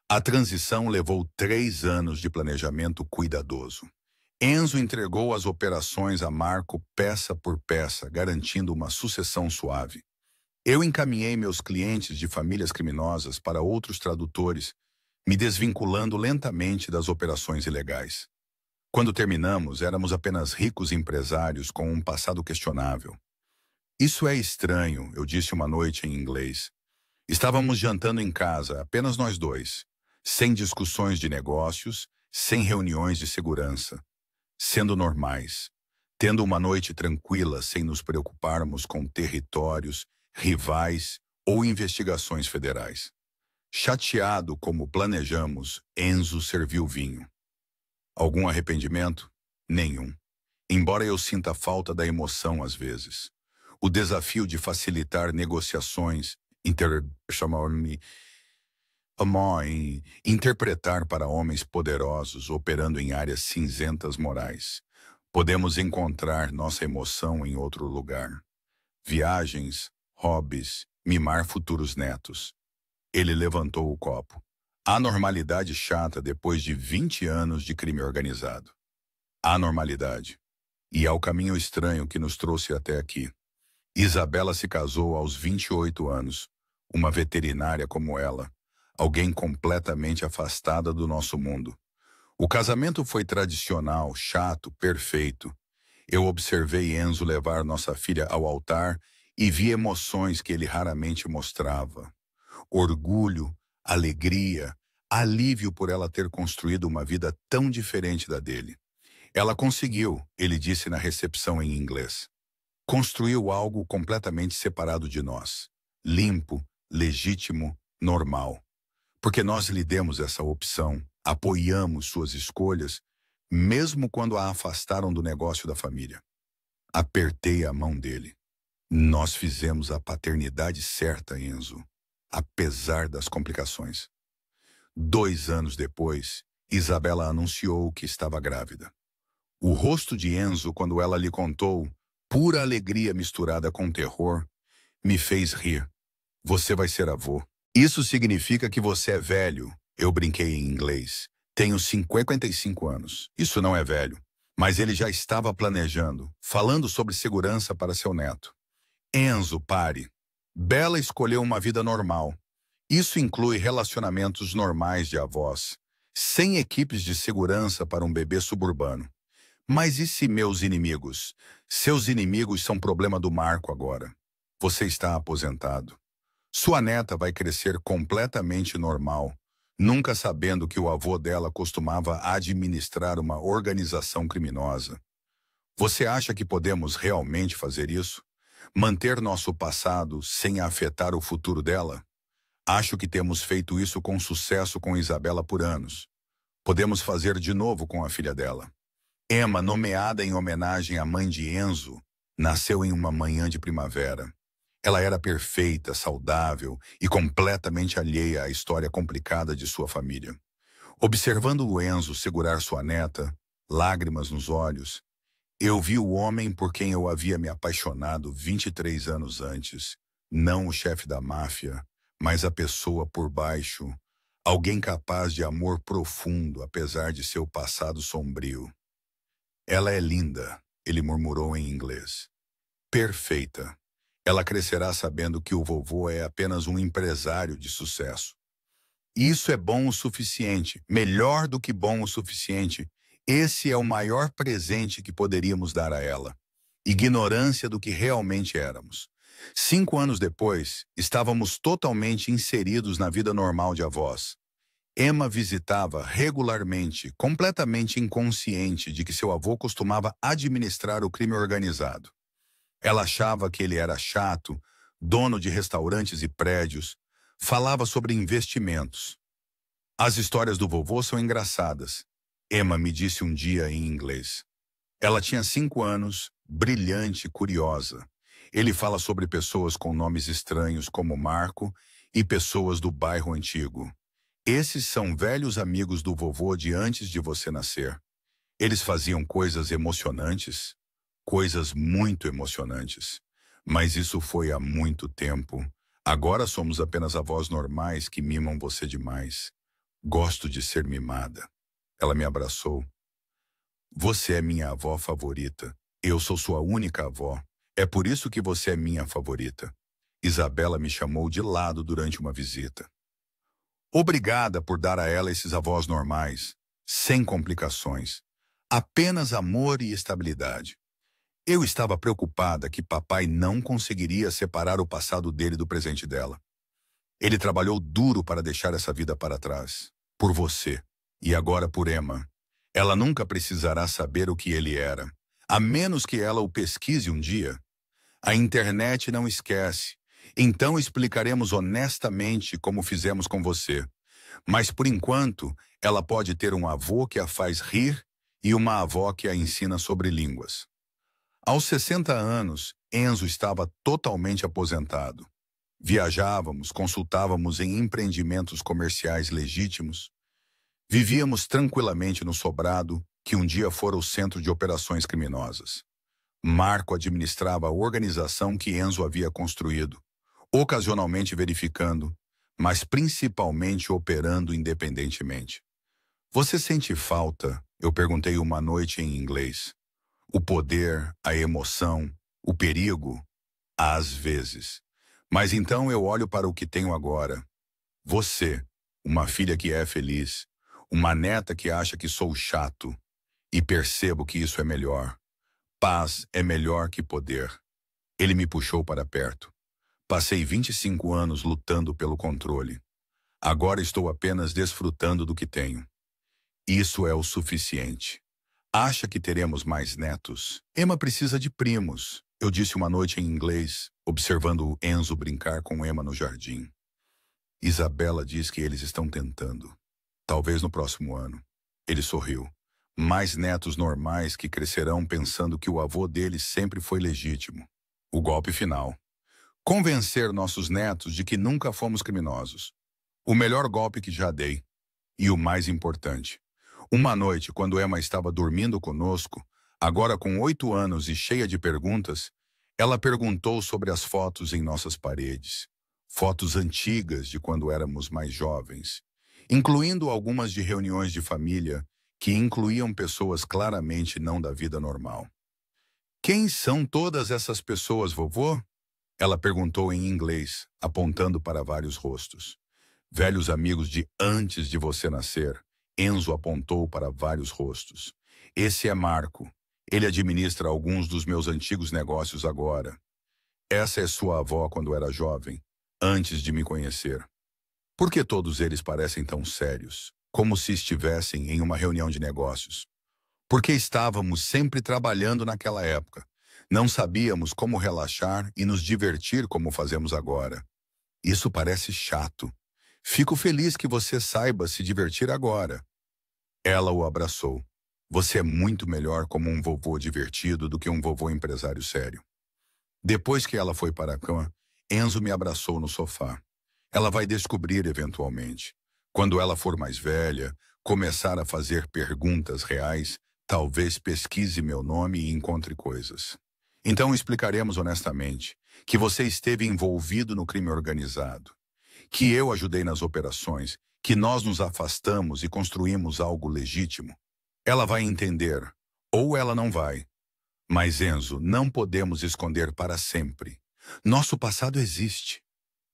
A: A transição levou 3 anos de planejamento cuidadoso. Enzo entregou as operações a Marco peça por peça, garantindo uma sucessão suave. Eu encaminhei meus clientes de famílias criminosas para outros tradutores, me desvinculando lentamente das operações ilegais. Quando terminamos, éramos apenas ricos empresários com um passado questionável. Isso é estranho, eu disse uma noite em inglês. Estávamos jantando em casa, apenas nós dois, sem discussões de negócios, sem reuniões de segurança, sendo normais, tendo uma noite tranquila sem nos preocuparmos com territórios, rivais ou investigações federais. Chateado como planejamos, Enzo serviu vinho. Algum arrependimento? Nenhum. Embora eu sinta falta da emoção às vezes. O desafio de facilitar negociações, interpretar para homens poderosos operando em áreas cinzentas morais. Podemos encontrar nossa emoção em outro lugar. Viagens, hobbies, mimar futuros netos. Ele levantou o copo. Anormalidade chata depois de 20 anos de crime organizado. Anormalidade. E ao caminho estranho que nos trouxe até aqui. Isabela se casou aos 28 anos. Uma veterinária como ela. Alguém completamente afastada do nosso mundo. O casamento foi tradicional, chato, perfeito. Eu observei Enzo levar nossa filha ao altar e vi emoções que ele raramente mostrava. Orgulho, alegria, alívio por ela ter construído uma vida tão diferente da dele. Ela conseguiu, ele disse na recepção em inglês. Construiu algo completamente separado de nós. Limpo, legítimo, normal. Porque nós lhe demos essa opção, apoiamos suas escolhas, mesmo quando a afastaram do negócio da família. Apertei a mão dele. Nós fizemos a paternidade certa, Enzo, apesar das complicações. 2 anos depois, Isabela anunciou que estava grávida. O rosto de Enzo, quando ela lhe contou, pura alegria misturada com terror, me fez rir. Você vai ser avô. Isso significa que você é velho. Eu brinquei em inglês. Tenho 55 anos. Isso não é velho. Mas ele já estava planejando, falando sobre segurança para seu neto. Enzo, pare. Bela escolheu uma vida normal. Isso inclui relacionamentos normais de avós, sem equipes de segurança para um bebê suburbano. Mas e se meus inimigos? Seus inimigos são problema do Marco agora. Você está aposentado. Sua neta vai crescer completamente normal, nunca sabendo que o avô dela costumava administrar uma organização criminosa. Você acha que podemos realmente fazer isso? Manter nosso passado sem afetar o futuro dela? Acho que temos feito isso com sucesso com Isabela por anos. Podemos fazer de novo com a filha dela. Emma, nomeada em homenagem à mãe de Enzo, nasceu em uma manhã de primavera. Ela era perfeita, saudável e completamente alheia à história complicada de sua família. Observando o Enzo segurar sua neta, lágrimas nos olhos, eu vi o homem por quem eu havia me apaixonado 23 anos antes. Não o chefe da máfia, mas a pessoa por baixo. Alguém capaz de amor profundo, apesar de seu passado sombrio. Ela é linda, ele murmurou em inglês. Perfeita. Ela crescerá sabendo que o vovô é apenas um empresário de sucesso. Isso é bom o suficiente, melhor do que bom o suficiente. Esse é o maior presente que poderíamos dar a ela. Ignorância do que realmente éramos. 5 anos depois, estávamos totalmente inseridos na vida normal de avós. Emma visitava regularmente, completamente inconsciente de que seu avô costumava administrar o crime organizado. Ela achava que ele era chato, dono de restaurantes e prédios, falava sobre investimentos. As histórias do vovô são engraçadas, Emma me disse um dia em inglês. Ela tinha 5 anos, brilhante e curiosa. Ele fala sobre pessoas com nomes estranhos como Marco e pessoas do bairro antigo. Esses são velhos amigos do vovô de antes de você nascer. Eles faziam coisas emocionantes, coisas muito emocionantes. Mas isso foi há muito tempo. Agora somos apenas avós normais que mimam você demais. Gosto de ser mimada. Ela me abraçou. Você é minha avó favorita. Eu sou sua única avó. É por isso que você é minha favorita. Isabela me chamou de lado durante uma visita. Obrigada por dar a ela esses avós normais, sem complicações. Apenas amor e estabilidade. Eu estava preocupada que papai não conseguiria separar o passado dele do presente dela. Ele trabalhou duro para deixar essa vida para trás. Por você. E agora por Emma. Ela nunca precisará saber o que ele era, a menos que ela o pesquise um dia. A internet não esquece. Então explicaremos honestamente como fizemos com você. Mas por enquanto, ela pode ter um avô que a faz rir e uma avó que a ensina sobre línguas. Aos 60 anos, Enzo estava totalmente aposentado. Viajávamos, consultávamos em empreendimentos comerciais legítimos. Vivíamos tranquilamente no sobrado, que um dia fora o centro de operações criminosas. Marco administrava a organização que Enzo havia construído, ocasionalmente verificando, mas principalmente operando independentemente. Você sente falta? Eu perguntei uma noite em inglês. O poder, a emoção, o perigo? Às vezes. Mas então eu olho para o que tenho agora. Você, uma filha que é feliz, uma neta que acha que sou chato, e percebo que isso é melhor. Paz é melhor que poder. Ele me puxou para perto. Passei 25 anos lutando pelo controle. Agora estou apenas desfrutando do que tenho. Isso é o suficiente. Acha que teremos mais netos? Emma precisa de primos, eu disse uma noite em inglês, observando Enzo brincar com Emma no jardim. Isabela diz que eles estão tentando. Talvez no próximo ano. Ele sorriu. Mais netos normais que crescerão pensando que o avô deles sempre foi legítimo. O golpe final. Convencer nossos netos de que nunca fomos criminosos. O melhor golpe que já dei. E o mais importante. Uma noite, quando Emma estava dormindo conosco, agora com 8 anos e cheia de perguntas, ela perguntou sobre as fotos em nossas paredes. Fotos antigas de quando éramos mais jovens, incluindo algumas de reuniões de família que incluíam pessoas claramente não da vida normal. Quem são todas essas pessoas, vovô? Ela perguntou em inglês, apontando para vários rostos. Velhos amigos de antes de você nascer. Enzo apontou para vários rostos. Esse é Marco. Ele administra alguns dos meus antigos negócios agora. Essa é sua avó quando era jovem, antes de me conhecer. Por que todos eles parecem tão sérios, como se estivessem em uma reunião de negócios? Porque estávamos sempre trabalhando naquela época. Não sabíamos como relaxar e nos divertir como fazemos agora. Isso parece chato. Fico feliz que você saiba se divertir agora. Ela o abraçou. Você é muito melhor como um vovô divertido do que um vovô empresário sério. Depois que ela foi para a cama, Enzo me abraçou no sofá. Ela vai descobrir eventualmente. Quando ela for mais velha, começar a fazer perguntas reais, talvez pesquise meu nome e encontre coisas. Então explicaremos honestamente que você esteve envolvido no crime organizado, que eu ajudei nas operações, que nós nos afastamos e construímos algo legítimo. Ela vai entender, ou ela não vai. Mas, Enzo, não podemos esconder para sempre. Nosso passado existe.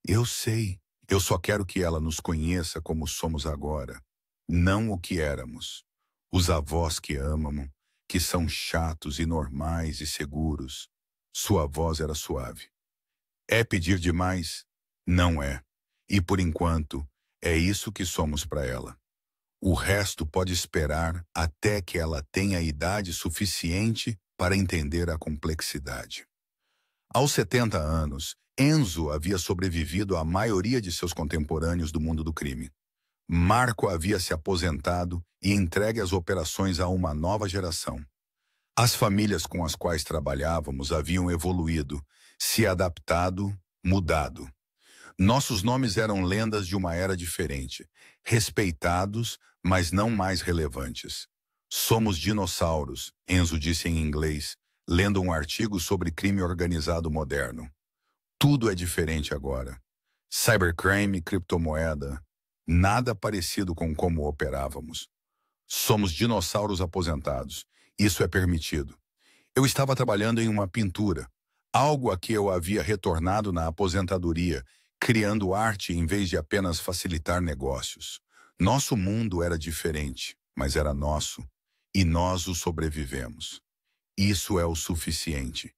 A: Eu sei. Eu só quero que ela nos conheça como somos agora, não o que éramos. Os avós que amam, que são chatos e normais e seguros. Sua voz era suave. É pedir demais? Não é. E por enquanto, é isso que somos para ela. O resto pode esperar até que ela tenha idade suficiente para entender a complexidade. Aos 70 anos, Enzo havia sobrevivido à maioria de seus contemporâneos do mundo do crime. Marco havia se aposentado e entregue as operações a uma nova geração. As famílias com as quais trabalhávamos haviam evoluído, se adaptado, mudado. Nossos nomes eram lendas de uma era diferente, respeitados, mas não mais relevantes. Somos dinossauros, Enzo disse em inglês, lendo um artigo sobre crime organizado moderno. Tudo é diferente agora. Cybercrime, criptomoeda, nada parecido com como operávamos. Somos dinossauros aposentados. Isso é permitido. Eu estava trabalhando em uma pintura, algo a que eu havia retornado na aposentadoria, criando arte em vez de apenas facilitar negócios. Nosso mundo era diferente, mas era nosso, e nós o sobrevivemos. Isso é o suficiente.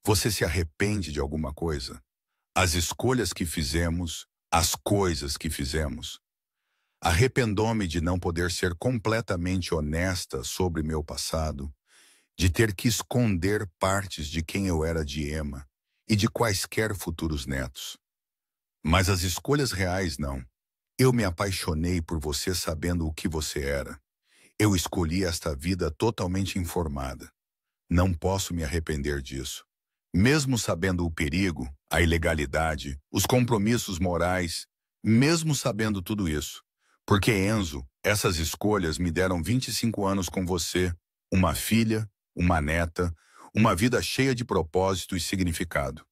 A: Você se arrepende de alguma coisa? As escolhas que fizemos, as coisas que fizemos. Arrependo-me de não poder ser completamente honesta sobre meu passado, de ter que esconder partes de quem eu era de Emma e de quaisquer futuros netos. Mas as escolhas reais não. Eu me apaixonei por você sabendo o que você era. Eu escolhi esta vida totalmente informada. Não posso me arrepender disso. Mesmo sabendo o perigo, a ilegalidade, os compromissos morais, mesmo sabendo tudo isso. Porque, Enzo, essas escolhas me deram 25 anos com você, uma filha, uma neta, uma vida cheia de propósito e significado.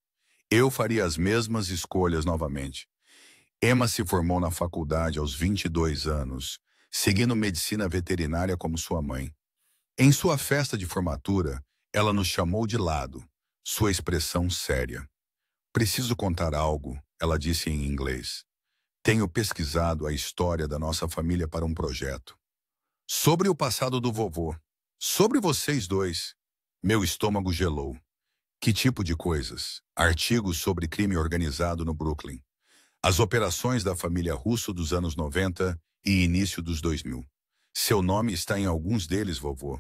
A: Eu faria as mesmas escolhas novamente. Emma se formou na faculdade aos 22 anos, seguindo medicina veterinária como sua mãe. Em sua festa de formatura, ela nos chamou de lado, sua expressão séria. Preciso contar algo, ela disse em inglês. Tenho pesquisado a história da nossa família para um projeto. Sobre o passado do vovô. Sobre vocês dois. Meu estômago gelou. Que tipo de coisas? Artigos sobre crime organizado no Brooklyn. As operações da família Russo dos anos 90 e início dos 2000. Seu nome está em alguns deles, vovô.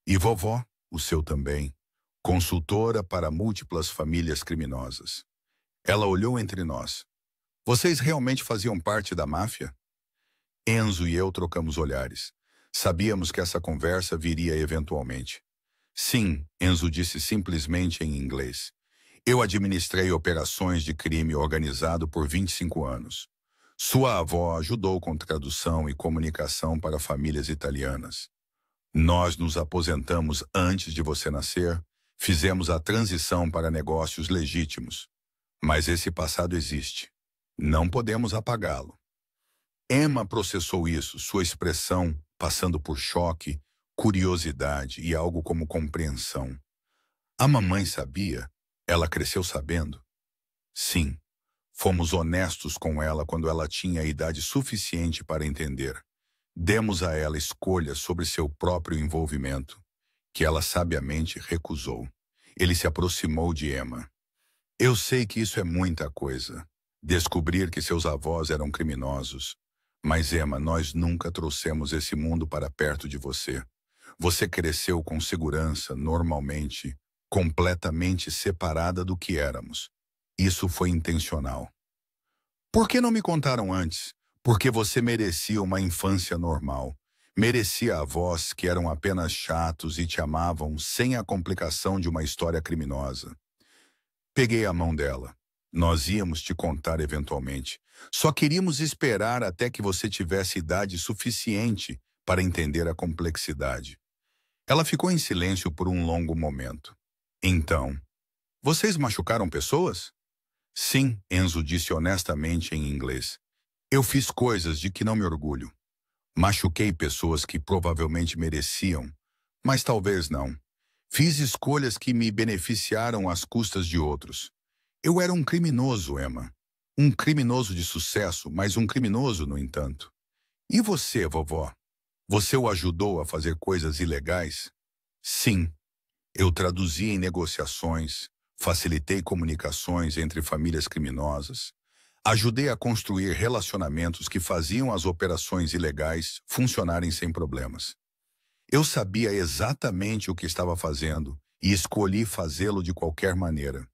A: E vovó, o seu também. Consultora para múltiplas famílias criminosas. Ela olhou entre nós. Vocês realmente faziam parte da máfia? Enzo e eu trocamos olhares. Sabíamos que essa conversa viria eventualmente. Sim, Enzo disse simplesmente em inglês. Eu administrei operações de crime organizado por 25 anos. Sua avó ajudou com tradução e comunicação para famílias italianas. Nós nos aposentamos antes de você nascer, fizemos a transição para negócios legítimos. Mas esse passado existe. Não podemos apagá-lo. Emma processou isso, sua expressão passando por choque, curiosidade e algo como compreensão. A mamãe sabia? Ela cresceu sabendo? Sim. Fomos honestos com ela quando ela tinha a idade suficiente para entender. Demos a ela escolhas sobre seu próprio envolvimento, que ela sabiamente recusou. Ele se aproximou de Emma. Eu sei que isso é muita coisa. Descobrir que seus avós eram criminosos. Mas, Emma, nós nunca trouxemos esse mundo para perto de você. Você cresceu com segurança, normalmente, completamente separada do que éramos. Isso foi intencional. Por que não me contaram antes? Porque você merecia uma infância normal. Merecia avós que eram apenas chatos e te amavam sem a complicação de uma história criminosa. Peguei a mão dela. Nós íamos te contar eventualmente. Só queríamos esperar até que você tivesse idade suficiente para entender a complexidade. Ela ficou em silêncio por um longo momento. Então, vocês machucaram pessoas? Sim, Enzo disse honestamente em inglês. Eu fiz coisas de que não me orgulho. Machuquei pessoas que provavelmente mereciam, mas talvez não. Fiz escolhas que me beneficiaram às custas de outros. Eu era um criminoso, Emma. Um criminoso de sucesso, mas um criminoso, no entanto. E você, vovó? Você o ajudou a fazer coisas ilegais? Sim. Eu traduzi em negociações, facilitei comunicações entre famílias criminosas, ajudei a construir relacionamentos que faziam as operações ilegais funcionarem sem problemas. Eu sabia exatamente o que estava fazendo e escolhi fazê-lo de qualquer maneira.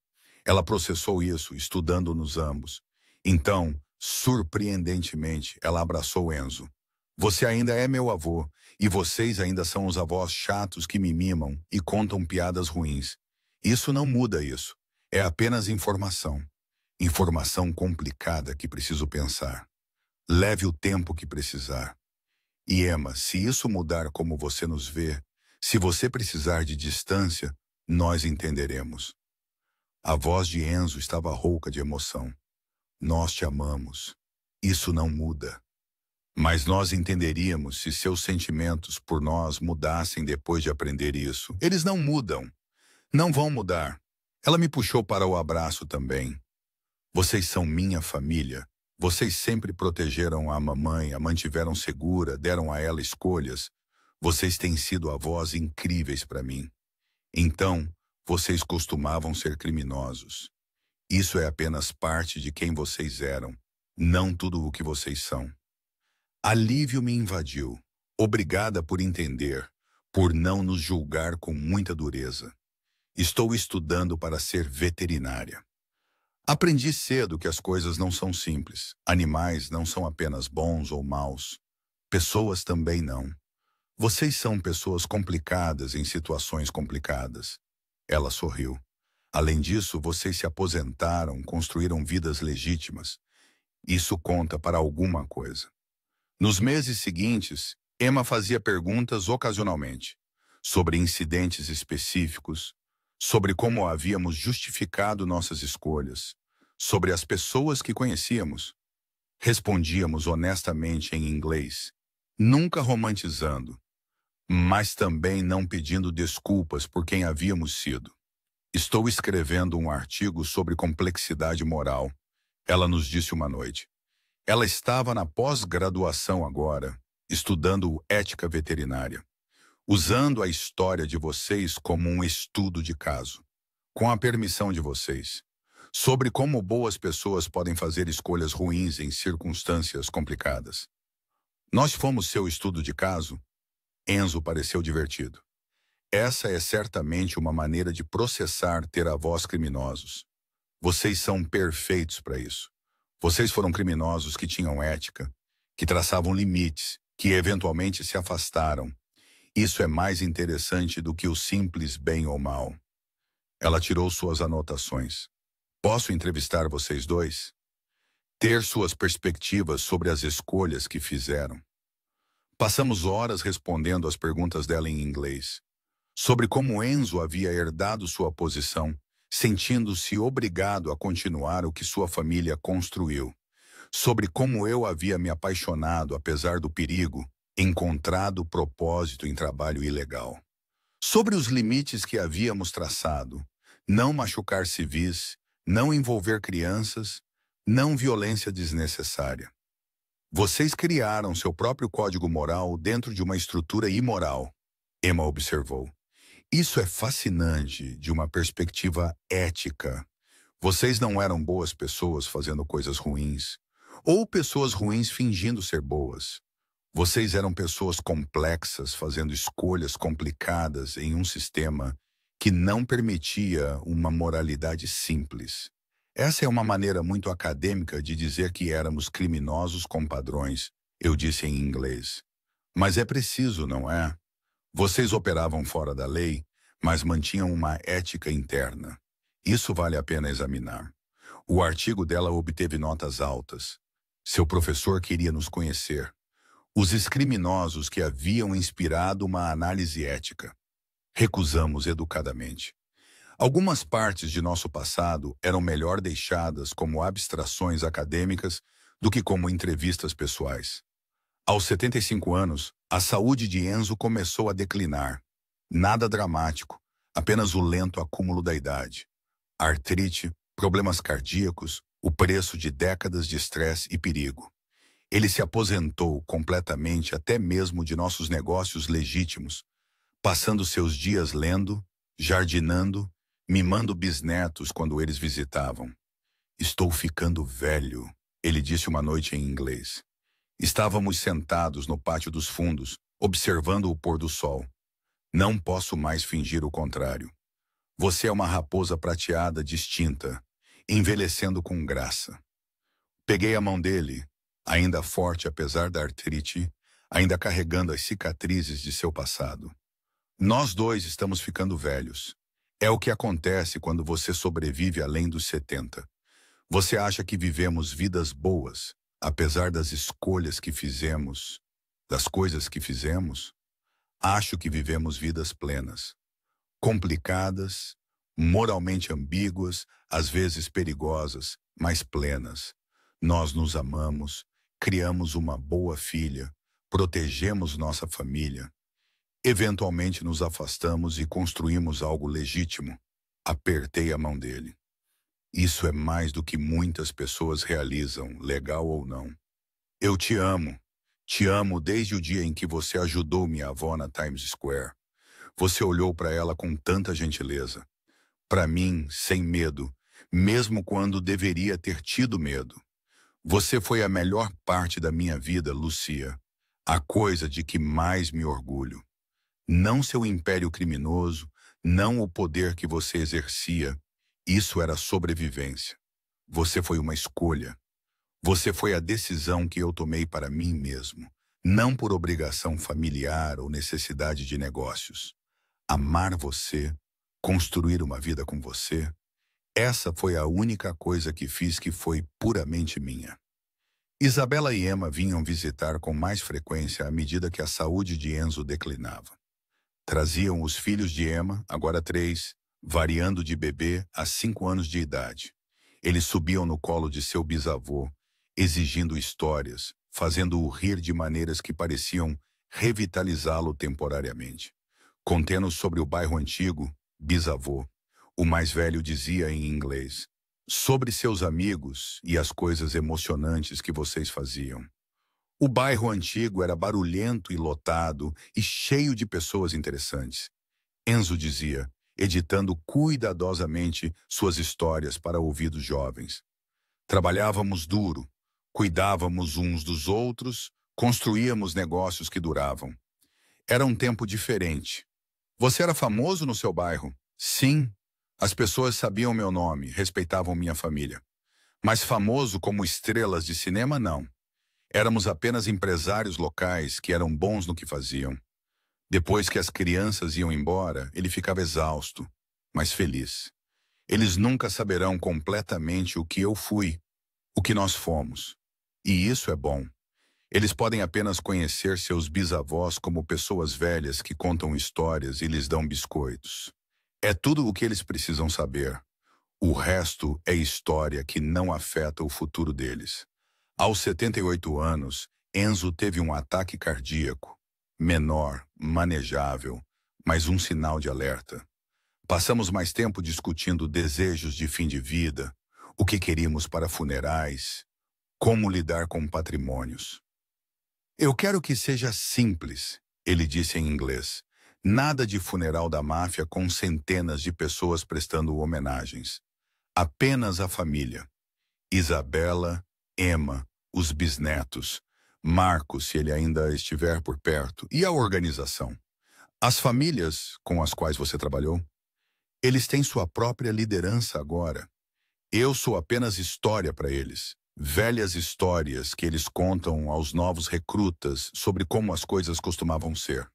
A: Ela processou isso, estudando-nos ambos. Então, surpreendentemente, ela abraçou Enzo. Você ainda é meu avô, e vocês ainda são os avós chatos que me mimam e contam piadas ruins. Isso não muda isso. É apenas informação. Informação complicada que preciso pensar. Leve o tempo que precisar. E Emma, se isso mudar como você nos vê, se você precisar de distância, nós entenderemos. A voz de Enzo estava rouca de emoção. Nós te amamos. Isso não muda. Mas nós entenderíamos se seus sentimentos por nós mudassem depois de aprender isso. Eles não mudam. Não vão mudar. Ela me puxou para o abraço também. Vocês são minha família. Vocês sempre protegeram a mamãe, a mantiveram segura, deram a ela escolhas. Vocês têm sido avós incríveis para mim. Então, vocês costumavam ser criminosos. Isso é apenas parte de quem vocês eram, não tudo o que vocês são. Alívio me invadiu. Obrigada por entender, por não nos julgar com muita dureza. Estou estudando para ser veterinária. Aprendi cedo que as coisas não são simples. Animais não são apenas bons ou maus. Pessoas também não. Vocês são pessoas complicadas em situações complicadas. Ela sorriu. Além disso, vocês se aposentaram, construíram vidas legítimas. Isso conta para alguma coisa. Nos meses seguintes, Emma fazia perguntas ocasionalmente, sobre incidentes específicos, sobre como havíamos justificado nossas escolhas, sobre as pessoas que conhecíamos. Respondíamos honestamente em inglês, nunca romantizando, mas também não pedindo desculpas por quem havíamos sido. Estou escrevendo um artigo sobre complexidade moral, ela nos disse uma noite. Ela estava na pós-graduação agora, estudando ética veterinária, usando a história de vocês como um estudo de caso, com a permissão de vocês, sobre como boas pessoas podem fazer escolhas ruins em circunstâncias complicadas. Nós fomos seu estudo de caso? Enzo pareceu divertido. Essa é certamente uma maneira de processar ter avós criminosos. Vocês são perfeitos para isso. Vocês foram criminosos que tinham ética, que traçavam limites, que eventualmente se afastaram. Isso é mais interessante do que o simples bem ou mal. Ela tirou suas anotações. Posso entrevistar vocês dois? Ter suas perspectivas sobre as escolhas que fizeram. Passamos horas respondendo às perguntas dela em inglês. Sobre como Enzo havia herdado sua posição, sentindo-se obrigado a continuar o que sua família construiu. Sobre como eu havia me apaixonado, apesar do perigo, encontrado propósito em trabalho ilegal. Sobre os limites que havíamos traçado, não machucar civis, não envolver crianças, não violência desnecessária. Vocês criaram seu próprio código moral dentro de uma estrutura imoral, Emma observou. Isso é fascinante de uma perspectiva ética. Vocês não eram boas pessoas fazendo coisas ruins, ou pessoas ruins fingindo ser boas. Vocês eram pessoas complexas fazendo escolhas complicadas em um sistema que não permitia uma moralidade simples. Essa é uma maneira muito acadêmica de dizer que éramos criminosos com padrões, eu disse em inglês. Mas é preciso, não é? Vocês operavam fora da lei, mas mantinham uma ética interna. Isso vale a pena examinar. O artigo dela obteve notas altas. Seu professor queria nos conhecer. Os criminosos que haviam inspirado uma análise ética. Recusamos educadamente. Algumas partes de nosso passado eram melhor deixadas como abstrações acadêmicas do que como entrevistas pessoais. Aos 75 anos, a saúde de Enzo começou a declinar. Nada dramático, apenas o lento acúmulo da idade. Artrite, problemas cardíacos, o preço de décadas de estresse e perigo. Ele se aposentou completamente até mesmo de nossos negócios legítimos, passando seus dias lendo, jardinando, mimando bisnetos quando eles visitavam. Estou ficando velho, ele disse uma noite em inglês. Estávamos sentados no pátio dos fundos, observando o pôr do sol. Não posso mais fingir o contrário. Você é uma raposa prateada distinta, envelhecendo com graça. Peguei a mão dele, ainda forte apesar da artrite, ainda carregando as cicatrizes de seu passado. Nós dois estamos ficando velhos. É o que acontece quando você sobrevive além dos 70. Você acha que vivemos vidas boas, apesar das escolhas que fizemos, das coisas que fizemos? Acho que vivemos vidas plenas, complicadas, moralmente ambíguas, às vezes perigosas, mas plenas. Nós nos amamos, criamos uma boa filha, protegemos nossa família. Eventualmente nos afastamos e construímos algo legítimo. Apertei a mão dele. Isso é mais do que muitas pessoas realizam, legal ou não. Eu te amo. Te amo desde o dia em que você ajudou minha avó na Times Square. Você olhou para ela com tanta gentileza. Para mim, sem medo, mesmo quando deveria ter tido medo. Você foi a melhor parte da minha vida, Lucia. A coisa de que mais me orgulho. Não seu império criminoso, não o poder que você exercia. Isso era sobrevivência. Você foi uma escolha. Você foi a decisão que eu tomei para mim mesmo, não por obrigação familiar ou necessidade de negócios. Amar você, construir uma vida com você, essa foi a única coisa que fiz que foi puramente minha. Isabela e Emma vinham visitar com mais frequência à medida que a saúde de Enzo declinava. Traziam os filhos de Emma, agora 3, variando de bebê a 5 anos de idade. Eles subiam no colo de seu bisavô, exigindo histórias, fazendo-o rir de maneiras que pareciam revitalizá-lo temporariamente. Contendo sobre o bairro antigo, bisavô, o mais velho dizia em inglês, sobre seus amigos e as coisas emocionantes que vocês faziam. O bairro antigo era barulhento e lotado e cheio de pessoas interessantes. Enzo dizia, editando cuidadosamente suas histórias para ouvidos jovens. Trabalhávamos duro, cuidávamos uns dos outros, construíamos negócios que duravam. Era um tempo diferente. Você era famoso no seu bairro? Sim. As pessoas sabiam meu nome, respeitavam minha família. Mas famoso como estrelas de cinema, não. Éramos apenas empresários locais que eram bons no que faziam. Depois que as crianças iam embora, ele ficava exausto, mas feliz. Eles nunca saberão completamente o que eu fui, o que nós fomos. E isso é bom. Eles podem apenas conhecer seus bisavós como pessoas velhas que contam histórias e lhes dão biscoitos. É tudo o que eles precisam saber. O resto é história que não afeta o futuro deles. Aos 78 anos, Enzo teve um ataque cardíaco. Menor, manejável, mas um sinal de alerta. Passamos mais tempo discutindo desejos de fim de vida, o que queríamos para funerais, como lidar com patrimônios. Eu quero que seja simples, ele disse em inglês. Nada de funeral da máfia com centenas de pessoas prestando homenagens. Apenas a família. Isabela, Emma, os bisnetos, Marcos, se ele ainda estiver por perto, e a organização. As famílias com as quais você trabalhou, eles têm sua própria liderança agora. Eu sou apenas história para eles. Velhas histórias que eles contam aos novos recrutas sobre como as coisas costumavam ser.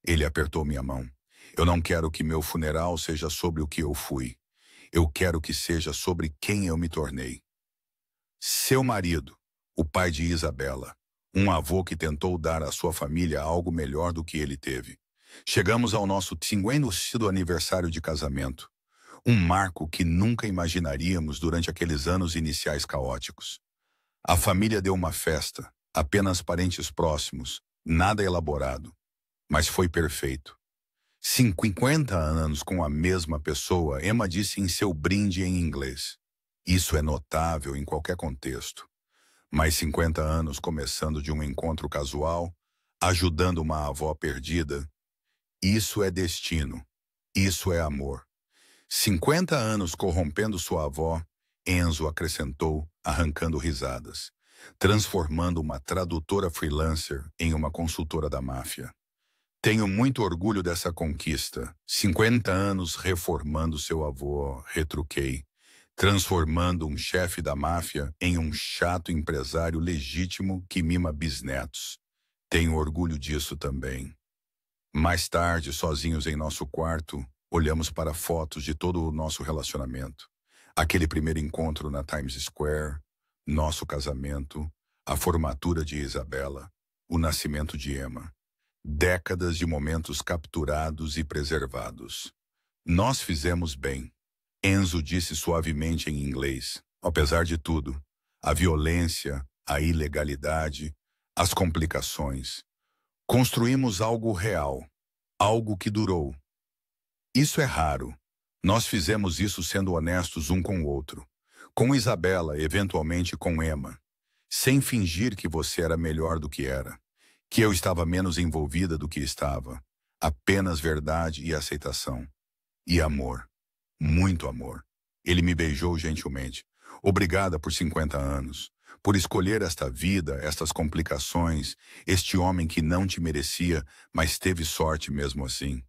A: Ele apertou minha mão. Eu não quero que meu funeral seja sobre o que eu fui. Eu quero que seja sobre quem eu me tornei. Seu marido, o pai de Isabela, um avô que tentou dar à sua família algo melhor do que ele teve. Chegamos ao nosso 50º aniversário de casamento. Um marco que nunca imaginaríamos durante aqueles anos iniciais caóticos. A família deu uma festa, apenas parentes próximos, nada elaborado, mas foi perfeito. 50 anos com a mesma pessoa, Emma disse em seu brinde em inglês. Isso é notável em qualquer contexto. Mas 50 anos começando de um encontro casual, ajudando uma avó perdida, isso é destino, isso é amor. 50 anos corrompendo sua avó, Enzo acrescentou, arrancando risadas, transformando uma tradutora freelancer em uma consultora da máfia. Tenho muito orgulho dessa conquista. 50 anos reformando seu avô, retruquei, transformando um chefe da máfia em um chato empresário legítimo que mima bisnetos. Tenho orgulho disso também. Mais tarde, sozinhos em nosso quarto, olhamos para fotos de todo o nosso relacionamento. Aquele primeiro encontro na Times Square, nosso casamento, a formatura de Isabela, o nascimento de Emma. Décadas de momentos capturados e preservados. Nós fizemos bem. Enzo disse suavemente em inglês. Apesar de tudo, a violência, a ilegalidade, as complicações. Construímos algo real, algo que durou. Isso é raro. Nós fizemos isso sendo honestos um com o outro. Com Isabela, eventualmente com Emma. Sem fingir que você era melhor do que era. Que eu estava menos envolvida do que estava. Apenas verdade e aceitação. E amor. Muito amor. Ele me beijou gentilmente. Obrigada por 50 anos. Por escolher esta vida, estas complicações, este homem que não te merecia, mas teve sorte mesmo assim.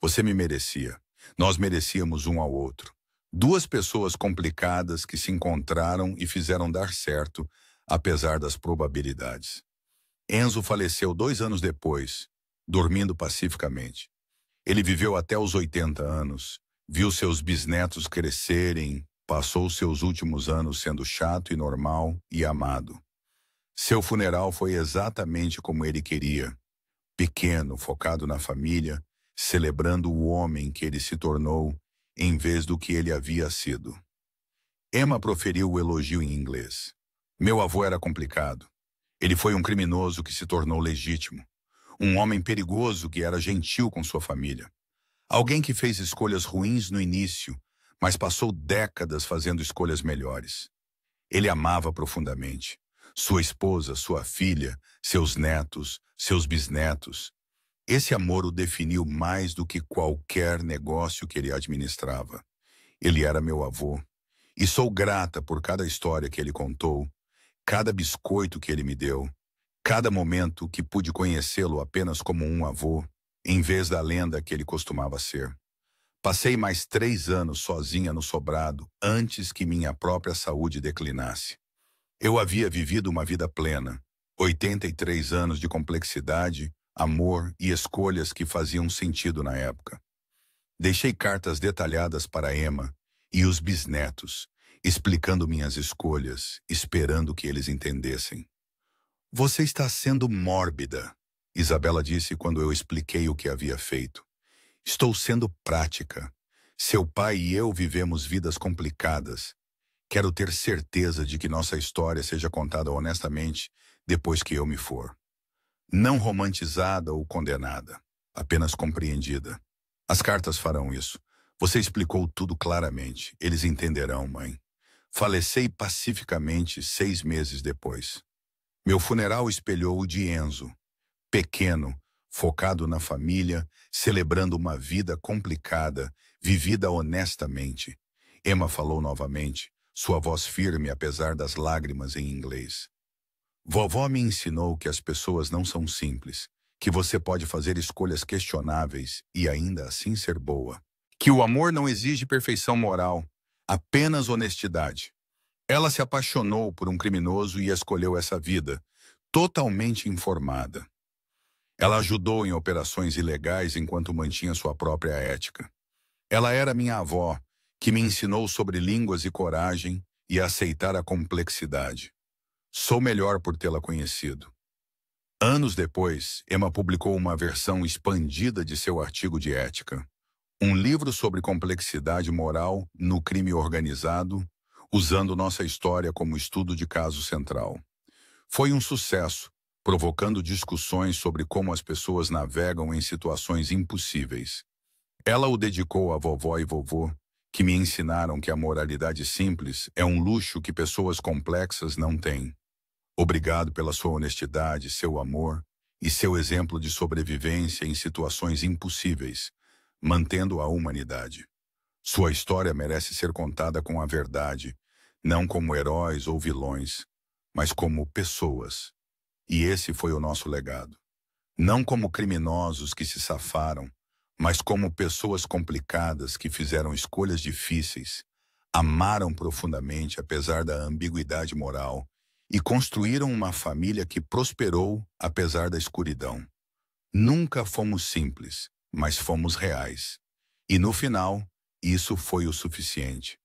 A: Você me merecia. Nós merecíamos um ao outro. Duas pessoas complicadas que se encontraram e fizeram dar certo, apesar das probabilidades. Enzo faleceu 2 anos depois, dormindo pacificamente. Ele viveu até os 80 anos, viu seus bisnetos crescerem, passou seus últimos anos sendo chato e normal e amado. Seu funeral foi exatamente como ele queria. Pequeno, focado na família, celebrando o homem que ele se tornou, em vez do que ele havia sido. Emma proferiu o elogio em inglês. Meu avô era complicado. Ele foi um criminoso que se tornou legítimo. Um homem perigoso que era gentil com sua família. Alguém que fez escolhas ruins no início, mas passou décadas fazendo escolhas melhores. Ele amava profundamente. Sua esposa, sua filha, seus netos, seus bisnetos. Esse amor o definiu mais do que qualquer negócio que ele administrava. Ele era meu avô. E sou grata por cada história que ele contou, cada biscoito que ele me deu, cada momento que pude conhecê-lo apenas como um avô, em vez da lenda que ele costumava ser. Passei mais 3 anos sozinha no sobrado antes que minha própria saúde declinasse. Eu havia vivido uma vida plena, 83 anos de complexidade, amor e escolhas que faziam sentido na época. Deixei cartas detalhadas para Emma e os bisnetos, explicando minhas escolhas, esperando que eles entendessem. Você está sendo mórbida, Isabela disse quando eu expliquei o que havia feito. Estou sendo prática. Seu pai e eu vivemos vidas complicadas. Quero ter certeza de que nossa história seja contada honestamente depois que eu me for. Não romantizada ou condenada, apenas compreendida. As cartas farão isso. Você explicou tudo claramente. Eles entenderão, mãe. Falecei pacificamente 6 meses depois. Meu funeral espelhou o de Enzo, pequeno, focado na família, celebrando uma vida complicada, vivida honestamente. Emma falou novamente, sua voz firme apesar das lágrimas em inglês. Vovó me ensinou que as pessoas não são simples, que você pode fazer escolhas questionáveis e ainda assim ser boa. Que o amor não exige perfeição moral, apenas honestidade. Ela se apaixonou por um criminoso e escolheu essa vida, totalmente informada. Ela ajudou em operações ilegais enquanto mantinha sua própria ética. Ela era minha avó, que me ensinou sobre línguas e coragem e a aceitar a complexidade. Sou melhor por tê-la conhecido. Anos depois, Emma publicou uma versão expandida de seu artigo de ética. Um livro sobre complexidade moral no crime organizado, usando nossa história como estudo de caso central. Foi um sucesso, provocando discussões sobre como as pessoas navegam em situações impossíveis. Ela o dedicou a vovó e vovô, que me ensinaram que a moralidade simples é um luxo que pessoas complexas não têm. Obrigado pela sua honestidade, seu amor e seu exemplo de sobrevivência em situações impossíveis, mantendo a humanidade. Sua história merece ser contada com a verdade, não como heróis ou vilões, mas como pessoas. E esse foi o nosso legado. Não como criminosos que se safaram, mas como pessoas complicadas que fizeram escolhas difíceis, amaram profundamente apesar da ambiguidade moral e construíram uma família que prosperou apesar da escuridão. Nunca fomos simples, mas fomos reais. E no final, isso foi o suficiente.